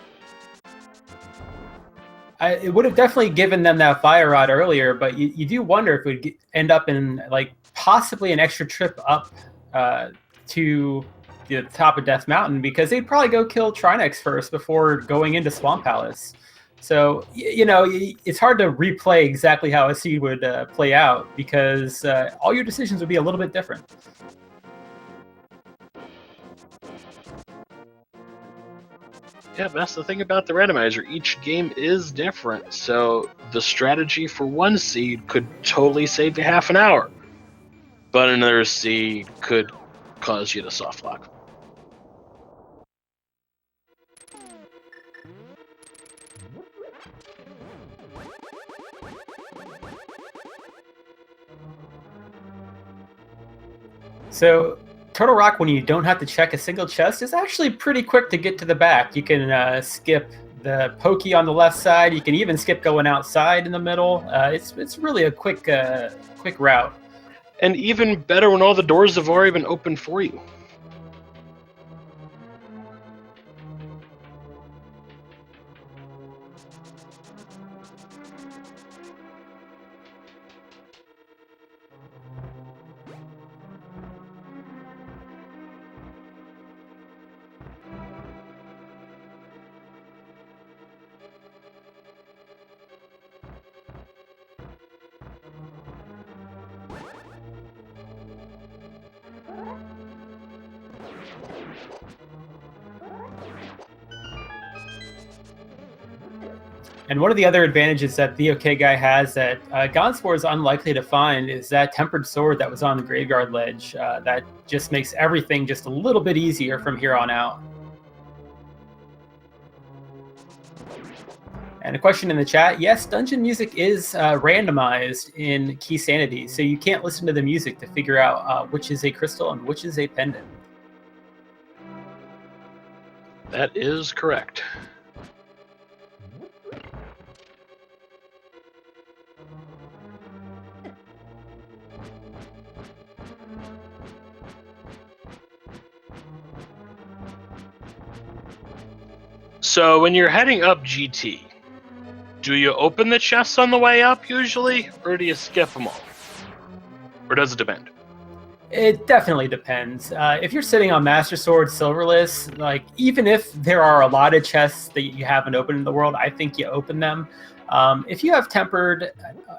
It would have definitely given them that fire rod earlier, but you do wonder if it would end up in like possibly an extra trip up to the top of Death Mountain, because they'd probably go kill Trinex first before going into Swamp Palace. So, it's hard to replay exactly how a seed would play out, because all your decisions would be a little bit different. Yeah, that's the thing about the randomizer. Each game is different, so the strategy for one seed could totally save you half an hour, but another seed could cause you to soft lock. So Turtle Rock, when you don't have to check a single chest, is actually pretty quick to get to the back. You can skip the pokey on the left side. You can even skip going outside in the middle. It's really a quick route. And even better when all the doors have already been opened for you. And one of the other advantages that TheOkayGuy has that Gonzpor is unlikely to find is that tempered sword that was on the graveyard ledge. That just makes everything just a little bit easier from here on out. And a question in the chat: yes, dungeon music is randomized in Keysanity, so you can't listen to the music to figure out which is a crystal and which is a pendant. That is correct. So when you're heading up GT, do you open the chests on the way up usually, or do you skip them all? Or does it depend? It definitely depends. If you're sitting on Master Sword Silverless, like even if there are a lot of chests that you haven't opened in the world, I think you open them. If you have tempered,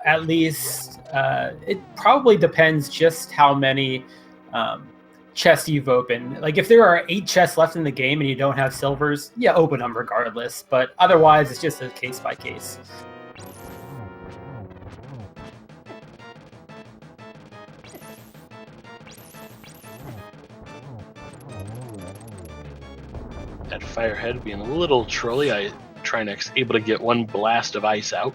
at least it probably depends just how many chest you've opened. Like if there are 8 chests left in the game and you don't have silvers, yeah, open them regardless. But otherwise, it's just a case by case. That Firehead being a little trolly, I trying to able to get one blast of ice out.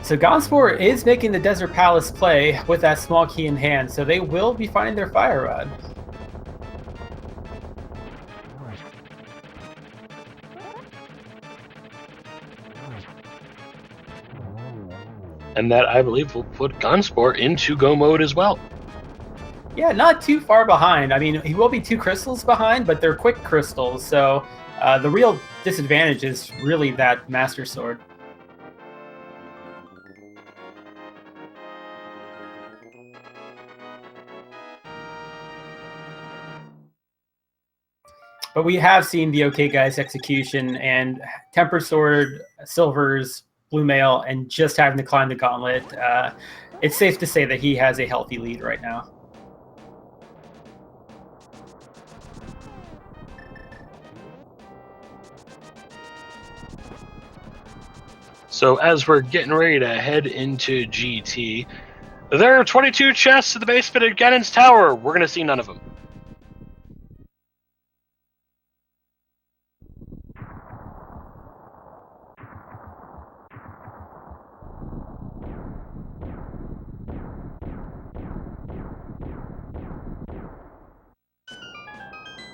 So Gonzpor is making the Desert Palace play with that small key in hand, so they will be finding their Fire Rod. And that, I believe, will put Gonzpor into go mode as well. Yeah, not too far behind. I mean, he will be 2 crystals behind, but they're quick crystals, so the real disadvantage is really that Master Sword. But we have seen the OK Guy's execution, and Temper Sword, Silvers, Blue Mail, and just having to climb the gauntlet. It's safe to say that he has a healthy lead right now. So as we're getting ready to head into GT, there are 22 chests in the basement of Ganon's tower. We're going to see none of them.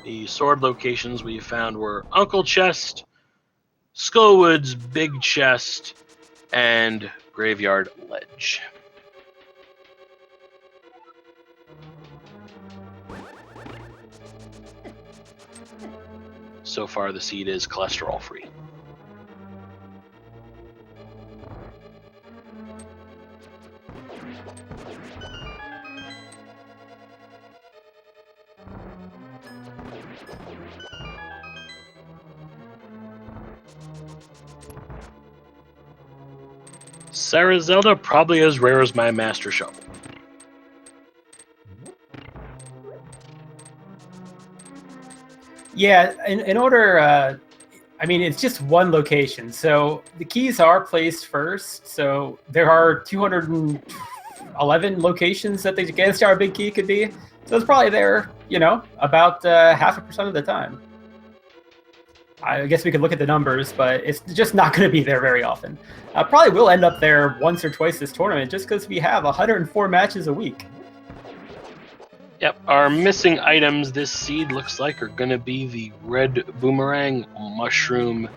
The sword locations we found were Uncle Chest, Skullwood's Big Chest, and Graveyard Ledge. So far, the seed is cholesterol free. Sarah Zelda, probably as rare as my Master Shovel. Yeah, in order, I mean, it's just one location. So the keys are placed first. So there are 211 locations that the Ganon Star Big Key could be. So it's probably there, you know, about 0.5% of the time. I guess we could look at the numbers, but it's just not going to be there very often. Probably will end up there once or twice this tournament, just because we have 104 matches a week. Yep, our missing items this seed looks like are going to be the red boomerang, mushroom,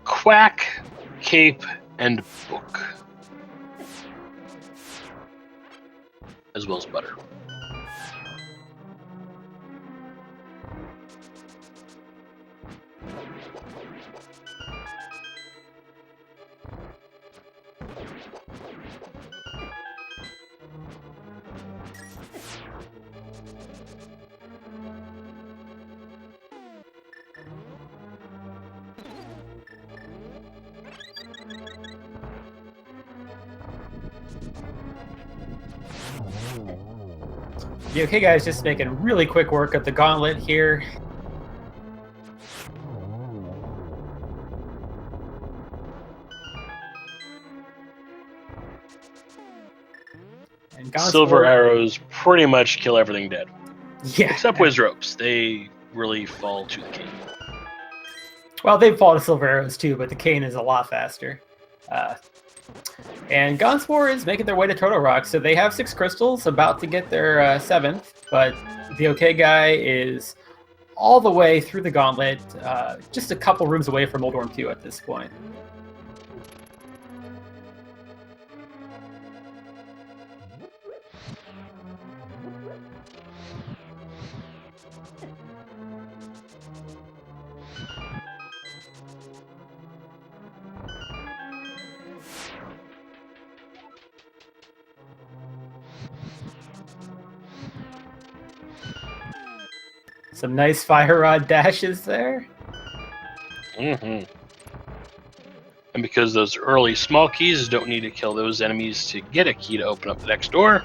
quack, cape, and book. As well as butter. The OK Guy is just making really quick work of the gauntlet here. And Silver arrows pretty much kill everything dead. Yeah. Except Whiz Ropes. They really fall to the cane. Well, they fall to silver arrows too, but the cane is a lot faster. And Gonzpor is making their way to Turtle Rock, so they have 6 crystals, about to get their 7th, but the OK Guy is all the way through the gauntlet, just a couple rooms away from Old Worm 2 at this point. Some nice fire rod dashes there. Mm-hmm. And because those early small keys don't need to kill those enemies to get a key to open up the next door.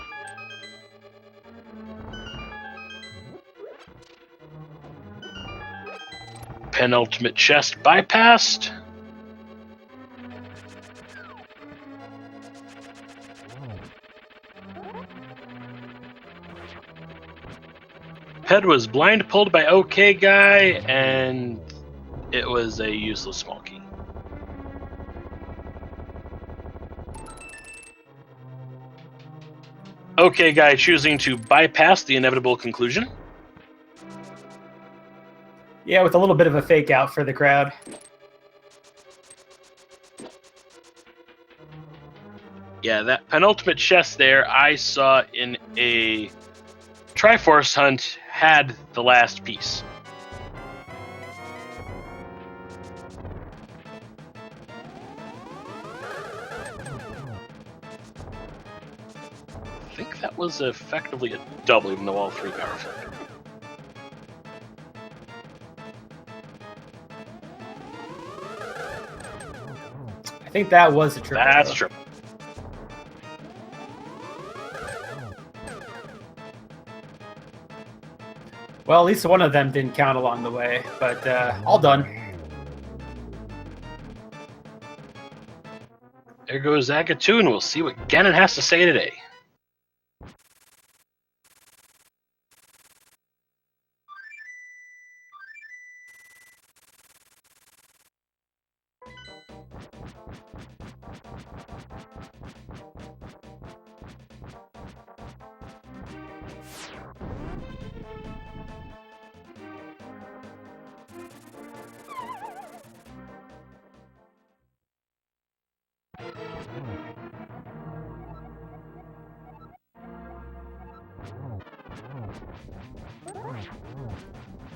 Penultimate chest bypassed. Head was blind pulled by OkayGuy, and it was a useless small key. OkayGuy choosing to bypass the inevitable conclusion. Yeah, with a little bit of a fake out for the crowd. Yeah, that penultimate chest there I saw in a Triforce hunt had the last piece. I think that was effectively a double, even though all three powerful. I think that was a triple. That's though. true. Well, at least one of them didn't count along the way, but all done. There goes Agatoon. We'll see what Ganon has to say today.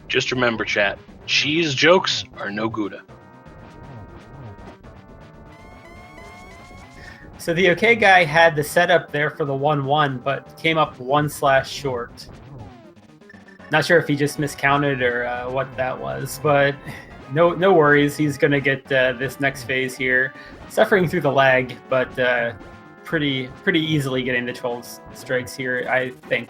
Just remember, chat, cheese jokes are no Gouda. So the OkayGuy had the setup there for the 1-1, but came up 1/ short. Not sure if he just miscounted or what that was, but no worries. He's going to get this next phase here. Suffering through the lag, but pretty easily getting the 12 strikes here, I think.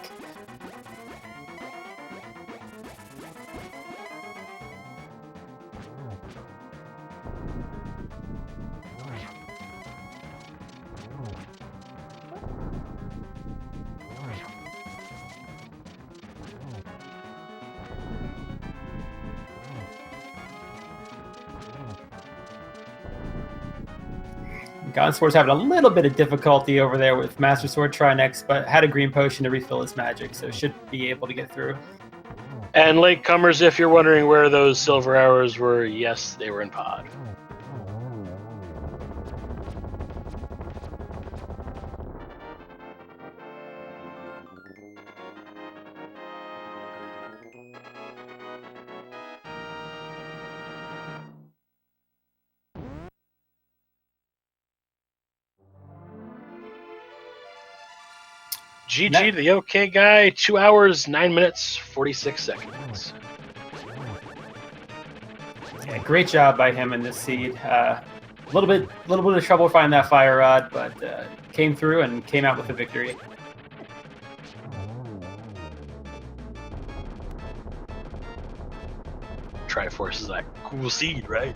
Gonzpor's having a little bit of difficulty over there with Master Sword Try next, but had a green potion to refill his magic, so should be able to get through. And latecomers, if you're wondering where those silver hours were, yes, they were in pod. GG to the OkayGuy, 2 hours, 9 minutes, 46 seconds. Yeah, great job by him in this seed. A little bit of trouble finding that fire rod, but came through and came out with a victory. Triforce is that cool seed, right?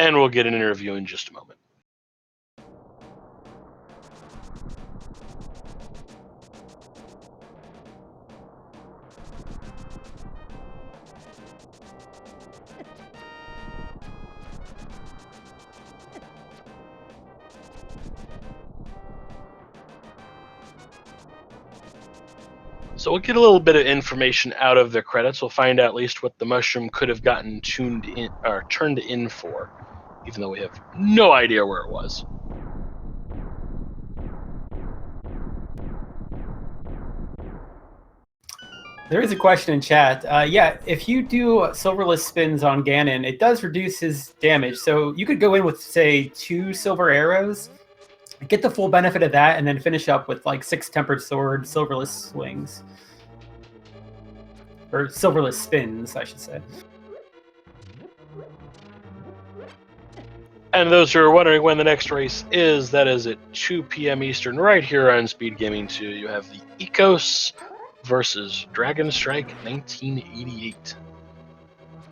And we'll get an interview in just a moment. So we'll get a little bit of information out of the credits. We'll find out at least what the mushroom could have gotten tuned in or turned in for, even though we have no idea where it was. There is a question in chat. Yeah, if you do silverless spins on Ganon, it does reduce his damage. So you could go in with, say, 2 silver arrows, get the full benefit of that, and then finish up with like 6 tempered sword silverless swings. Or silverless spins, I should say. And those who are wondering when the next race is, that is at 2 p.m. Eastern, right here on Speed Gaming 2. You have the Ecos versus Dragon Strike 1988.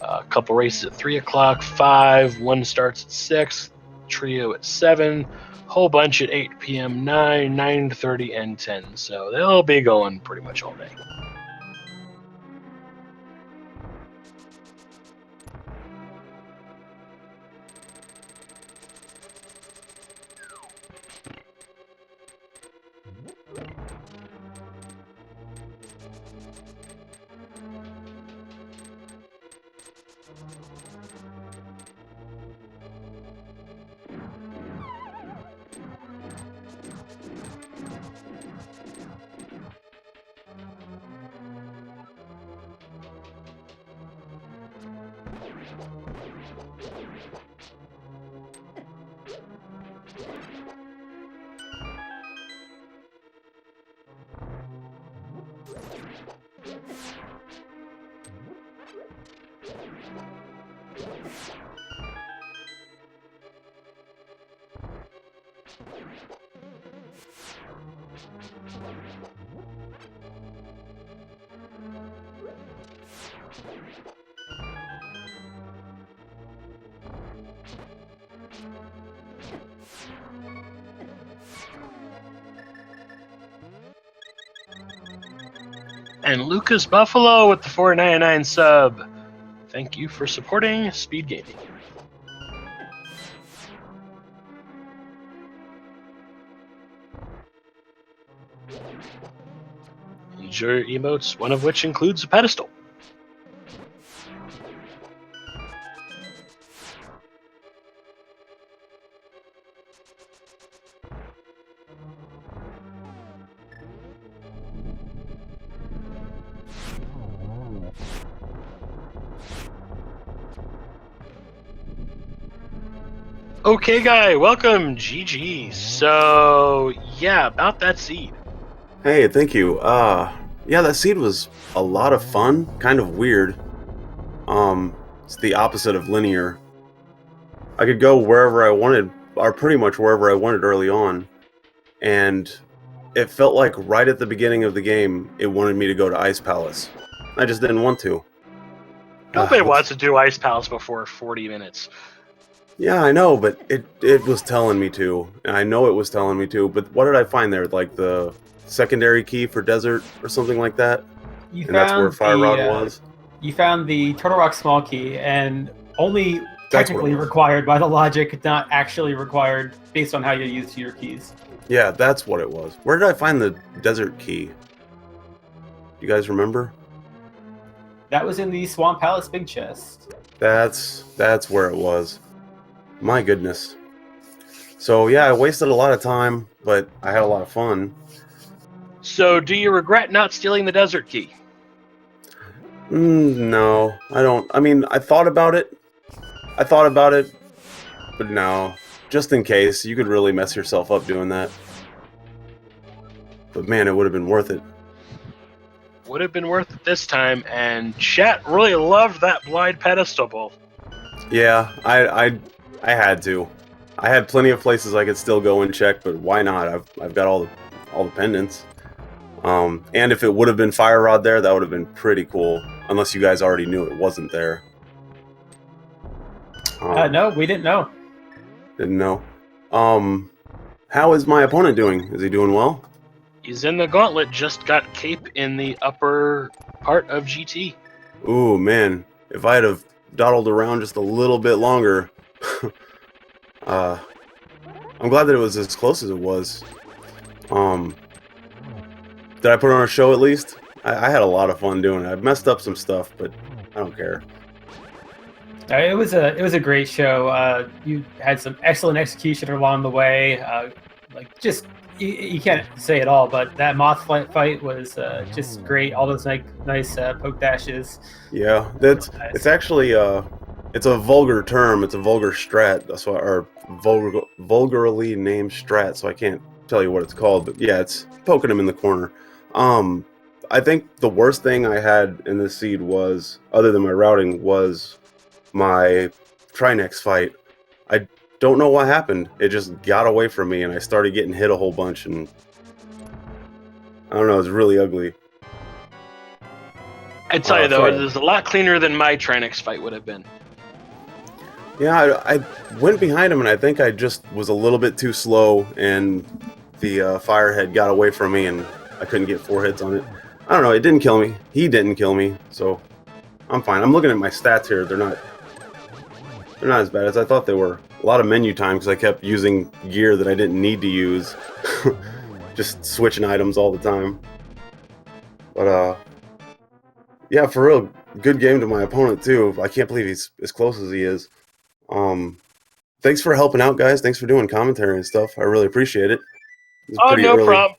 A couple races at 3 o'clock, 5, one starts at 6, trio at 7, whole bunch at 8 p.m., 9, 9:30, and 10. So they'll be going pretty much all day. And Lucas Buffalo with the $4.99 sub. Thank you for supporting Speed Gaming. Enjoy your emotes, one of which includes a pedestal. Okay, guy, welcome, GG. So, yeah, about that seed. Hey, thank you. Yeah, that seed was a lot of fun, kind of weird. It's the opposite of linear. I could go wherever I wanted, or pretty much wherever I wanted early on, and it felt like right at the beginning of the game, it wanted me to go to Ice Palace. I just didn't want to. Nobody wants to do Ice Palace before 40 minutes. Yeah, I know, but it was telling me to, and I know it was telling me to, but what did I find there? Like the secondary key for desert or something like that? And that's where Fire Rod was? You found the Turtle Rock small key, and only technically required by the logic, not actually required based on how you use your keys. Yeah, that's what it was. Where did I find the desert key? You guys remember? That was in the Swamp Palace big chest. That's where it was. My goodness. So yeah, I wasted a lot of time, but I had a lot of fun. So, do you regret not stealing the desert key? No, I don't. I mean, I thought about it, but no. Just in case, you could really mess yourself up doing that. But man, it would have been worth it. Would have been worth it this time, and chat really loved that blind pedestal ball. Yeah, I had to. I had plenty of places I could still go and check, but why not? I've got all the pendants. And if it would have been Fire Rod there, that would have been pretty cool. Unless you guys already knew it wasn't there. No, we didn't know. Didn't know. How is my opponent doing? Is he doing well? He's in the gauntlet, just got cape in the upper part of GT. Ooh, man. If I had have dawdled around just a little bit longer. I'm glad that it was as close as it was. Did I put on a show at least? I had a lot of fun doing it. I messed up some stuff, but I don't care. It was a great show. You had some excellent execution along the way. Like just you can't say it all, but that moth fight was just great. All those nice poke dashes. Yeah, Nice. it's actually it's a vulgar term. It's a vulgar strat. That's why, or vulgarly named strat. So I can't tell you what it's called. But yeah, it's poking him in the corner. I think the worst thing I had in this seed was, other than my routing, was my Trinex fight. I don't know what happened. It just got away from me, and I started getting hit a whole bunch, and I don't know. It's really ugly. I'd tell you though, it was a lot cleaner than my Trinix fight would have been. Yeah, I went behind him, and I think I just was a little bit too slow, and the firehead got away from me, and I couldn't get 4 hits on it. I don't know. It didn't kill me. He didn't kill me, so I'm fine. I'm looking at my stats here. They're not as bad as I thought they were. A lot of menu time because I kept using gear that I didn't need to use. Just switching items all the time. But yeah, for real, good game to my opponent too. I can't believe he's as close as he is. Thanks for helping out, guys. Thanks for doing commentary and stuff. I really appreciate it. Oh, no problem.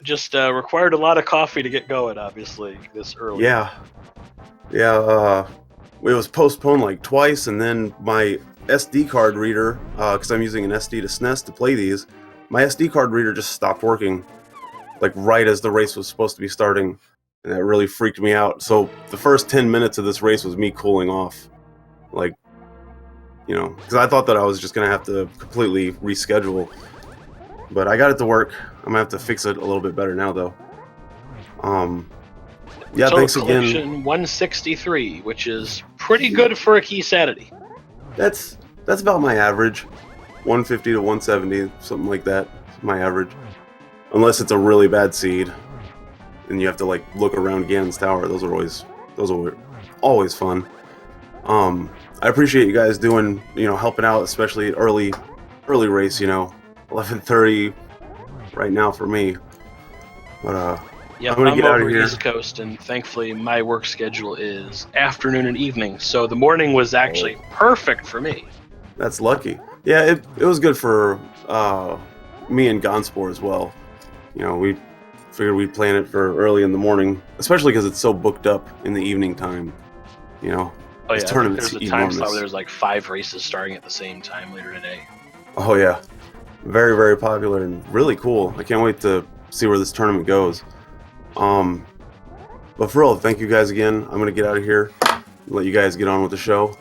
Just required a lot of coffee to get going, obviously, this early. Yeah. It was postponed like twice, and then my SD card reader, because I'm using an SD to SNES to play these, my SD card reader just stopped working, like right as the race was supposed to be starting, and that really freaked me out. So the first 10 minutes of this race was me cooling off, like, you know, because I thought that I was just going to have to completely reschedule, but I got it to work. I'm going to have to fix it a little bit better now, though. Yeah, Total thanks again. Collection 163, which is pretty good for a Keysanity. That's about my average, 150 to 170, something like that. My average, unless it's a really bad seed, and you have to like look around Ganon's tower. Those are always fun. I appreciate you guys doing, helping out, especially early race. 11:30 right now for me. But Yep, I'm gonna get out of over here. East Coast, and thankfully my work schedule is afternoon and evening, so the morning was actually perfect for me. That's lucky. Yeah, it was good for me and Gonzpor as well. We figured we'd plan it for early in the morning, especially because it's so booked up in the evening time. Oh yeah, this tournament's there's a time enormous. slot where there's like 5 races starting at the same time later today. Oh yeah, very, very popular and really cool. I can't wait to see where this tournament goes. But for real, thank you guys again. I'm gonna get out of here, let you guys get on with the show.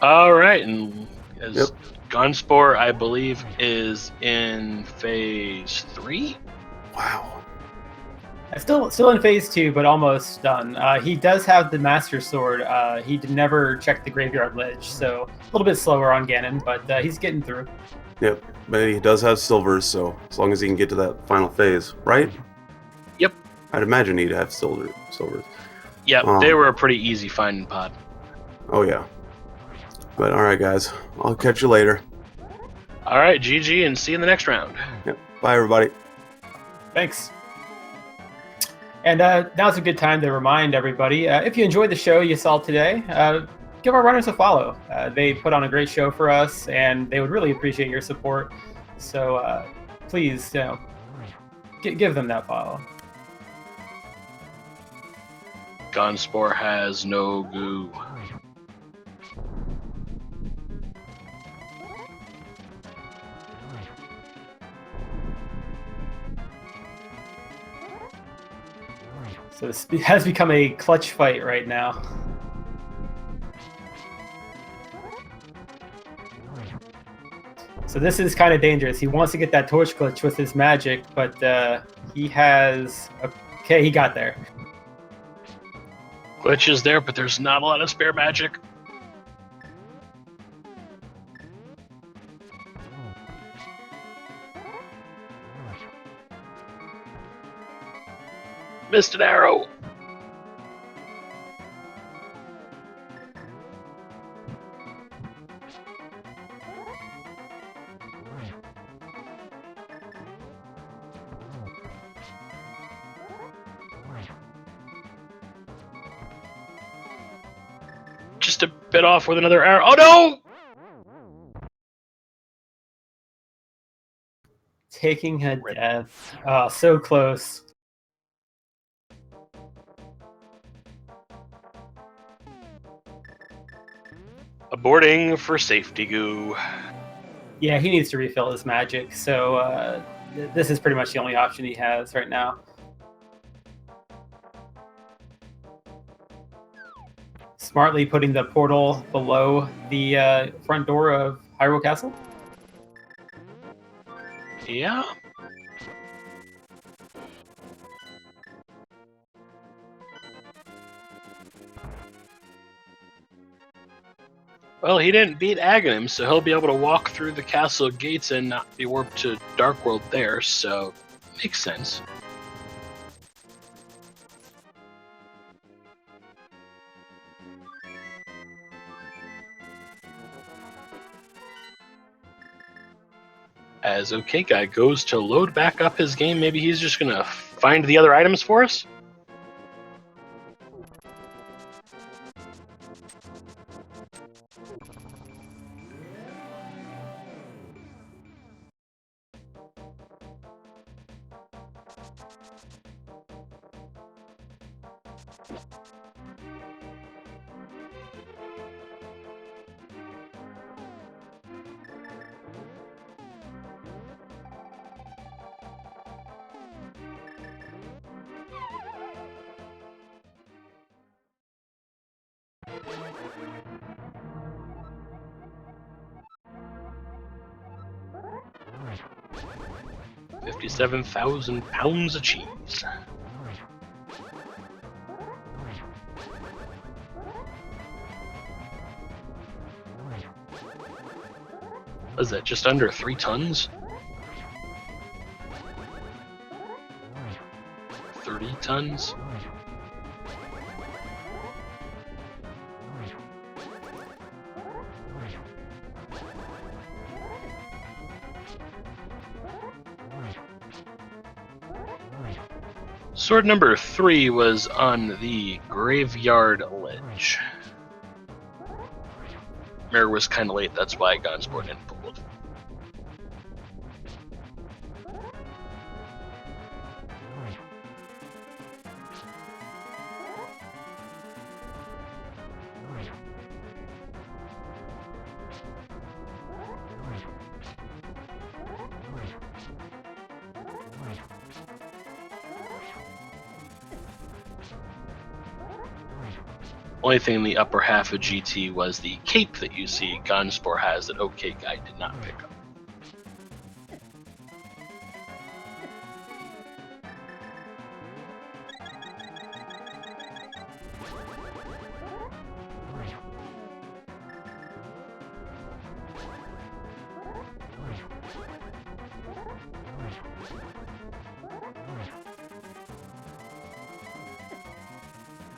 All right, and as Gonzpor, I believe, is in phase 3. Wow. Still in phase 2, but almost done. He does have the Master Sword. He never checked the Graveyard Ledge, so a little bit slower on Ganon, but he's getting through. Yep, but he does have silvers, so as long as he can get to that final phase, right? Yep. I'd imagine he'd have silvers. Yep, they were a pretty easy finding pod. Oh yeah. But alright guys, I'll catch you later. Alright, GG, and see you in the next round. Yep. Bye everybody. Thanks. And now's a good time to remind everybody, if you enjoyed the show you saw today, give our runners a follow. They put on a great show for us, and they would really appreciate your support. So please, give them that follow. Gonzpor has no goo. So this has become a clutch fight right now. So this is kind of dangerous. He wants to get that torch glitch with his magic, but he has... Okay, he got there. Glitch is there, but there's not a lot of spare magic. Missed an arrow. Just a bit off with another arrow. Oh no! Taking a death. Oh, so close. Aborting for safety goo. Yeah, he needs to refill his magic, so this is pretty much the only option he has right now. Smartly putting the portal below the front door of Hyrule Castle. Yeah. Well, he didn't beat Aghanim, so he'll be able to walk through the castle gates and not be warped to Dark World there, so makes sense. As OkayGuy goes to load back up his game, maybe he's just gonna find the other items for us? £57,000 of cheese. Was that just under 3 tons? 30 tons? Sword number 3 was on the graveyard ledge. Mirror was kind of late, that's why Gonzpor didn't pull it. Only thing in the upper half of GT was the cape that you see Gonzpor has that OkayGuy did not pick up.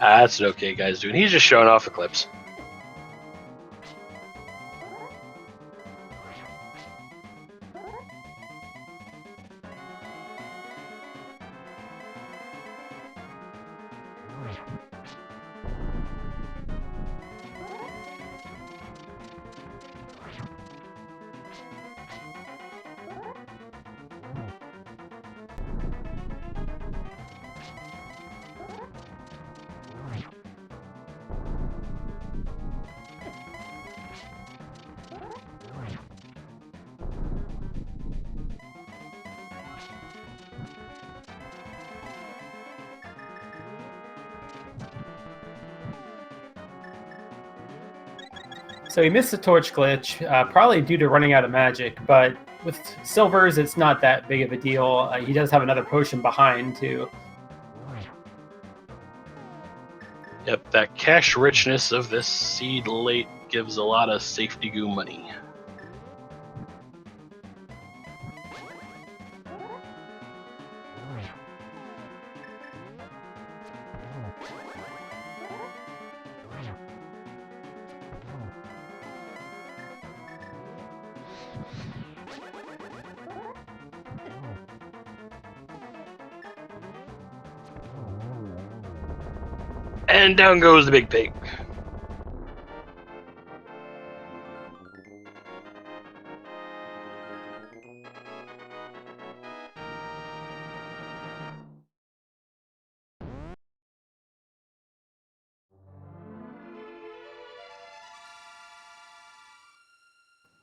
That's what OkayGuy's doing. He's just showing off the clips. So he missed the torch glitch, probably due to running out of magic, but with silvers, it's not that big of a deal. He does have another potion behind, too. Yep, that cash richness of this seed late gives a lot of safety goo money. And down goes the big pig.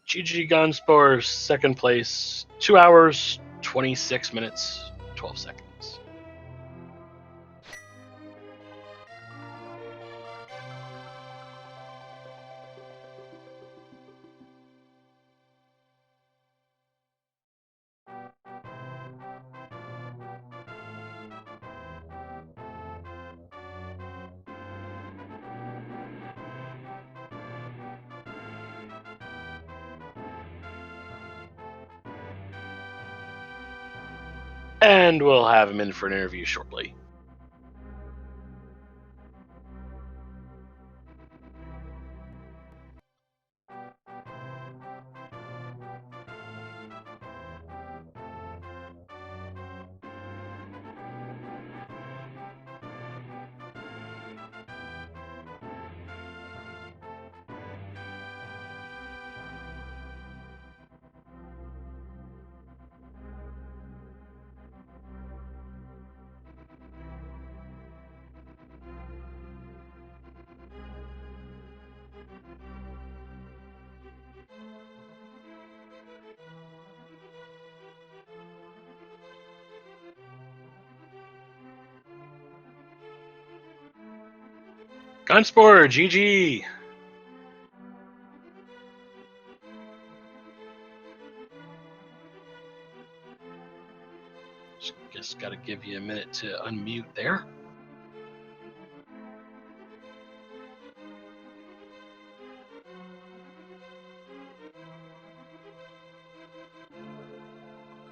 GG Gonspor, second place, 2 hours, 26 minutes, 12 seconds. And we'll have him in for an interview shortly. Gonspor, GG! Just gotta give you a minute to unmute there.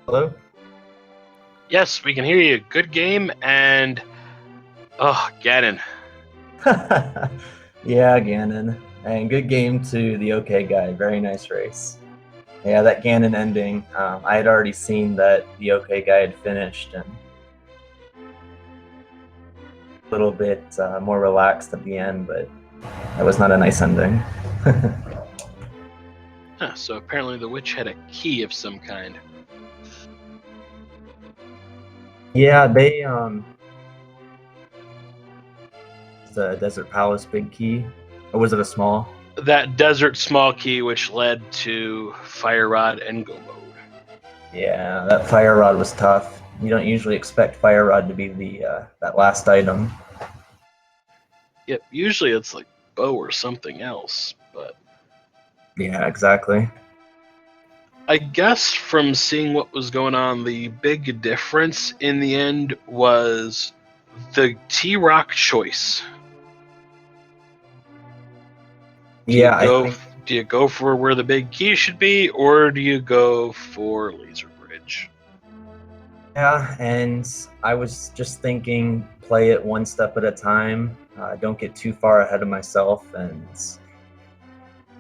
Hello? Yes, we can hear you. Good game, and Ganon. Yeah, Ganon. And good game to the OK guy. Very nice race. Yeah, that Ganon ending. I had already seen that the OK guy had finished and a little bit more relaxed at the end, but that was not a nice ending. So apparently the witch had a key of some kind. Yeah, they the Desert Palace big key, or was it a small? That desert small key which led to Fire Rod and Go Mode. Yeah, that Fire Rod was tough. You don't usually expect Fire Rod to be the that last item. Yep, usually it's like bow or something else, but Yeah, exactly. I guess from seeing what was going on, the big difference in the end was the T-Rock choice. Do you go for where the big key should be, or do you go for Laser Bridge? Yeah, and I was just thinking, play it one step at a time. Don't get too far ahead of myself, and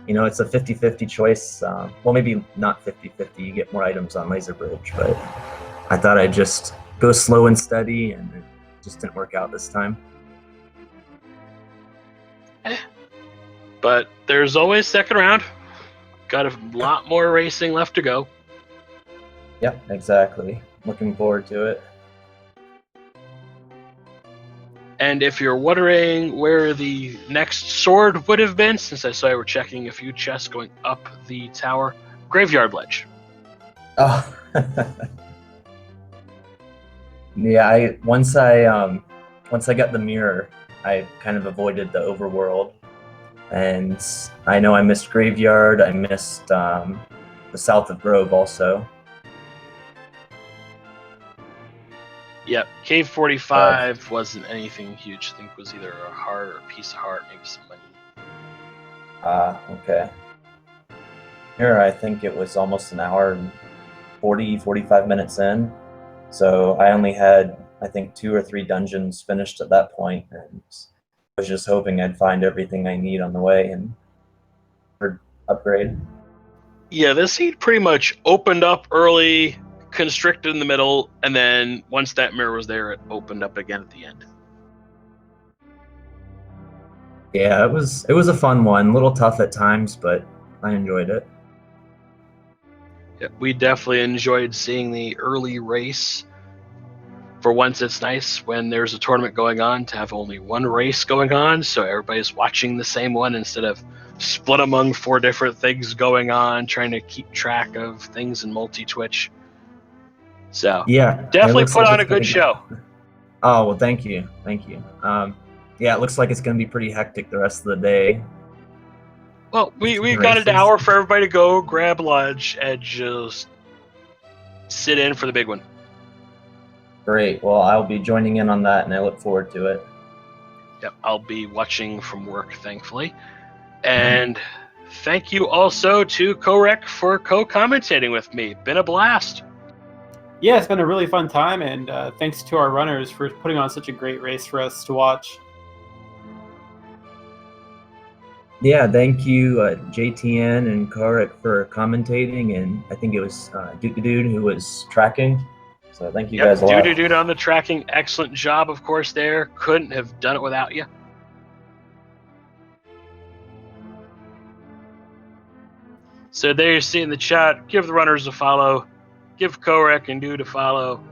you know, it's a 50-50 choice. Well, maybe not 50-50. You get more items on Laser Bridge, but I thought I'd just go slow and steady, and it just didn't work out this time. But there's always second round. Got a lot more racing left to go. Yep, exactly. Looking forward to it. And if you're wondering where the next sword would have been, since I saw you were checking a few chests going up the tower, Graveyard Ledge. Oh, yeah. Once I got the mirror, I kind of avoided the overworld, and I know I missed Graveyard. I missed the South of Grove also. Yep, Cave 45 wasn't anything huge. I think it was either a heart or a piece of heart, maybe some money. Okay. Here, I think it was almost an hour and 45 minutes in. So I only had, I think, 2 or 3 dungeons finished at that point, and I was just hoping I'd find everything I need on the way and upgrade. Yeah, this seed pretty much opened up early, constricted in the middle, and then once that mirror was there, it opened up again at the end. Yeah, it was a fun one. A little tough at times, but I enjoyed it. Yeah, we definitely enjoyed seeing the early race. For once, it's nice when there's a tournament going on to have only one race going on, so everybody's watching the same one instead of split among 4 different things going on, trying to keep track of things in multi-Twitch. So Yeah, it definitely looks put like on a it's gonna good be- show. Oh well, thank you. Yeah, it looks like it's going to be pretty hectic the rest of the day. Well, we Between got an races. hour for everybody to go grab lunch and just sit in for the big one. Great. Well, I'll be joining in on that, and I look forward to it. Yep, I'll be watching from work, thankfully. And thank you also to Korek for co-commentating with me. Been a blast. Yeah, it's been a really fun time, and thanks to our runners for putting on such a great race for us to watch. Yeah, thank you, JTN and Karek for commentating, and I think it was Dude who was tracking. So thank you guys a lot. Dude on the tracking. Excellent job, of course, there. Couldn't have done it without you. So there you see in the chat, give the runners a follow. Give Korek and Dude a follow.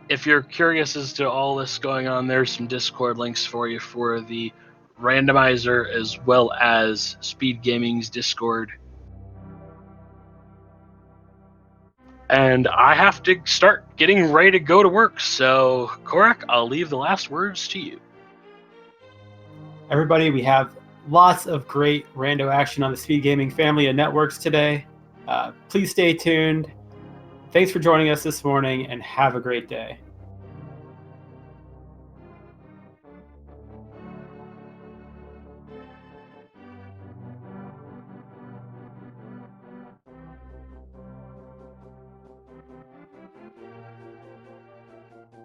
If you're curious as to all this going on, there's some Discord links for you for the Randomizer as well as Speed Gaming's Discord. And I have to start getting ready to go to work. So, Korek, I'll leave the last words to you. Everybody, we have lots of great rando action on the Speed Gaming family of networks today. Please stay tuned. Thanks for joining us this morning, and have a great day.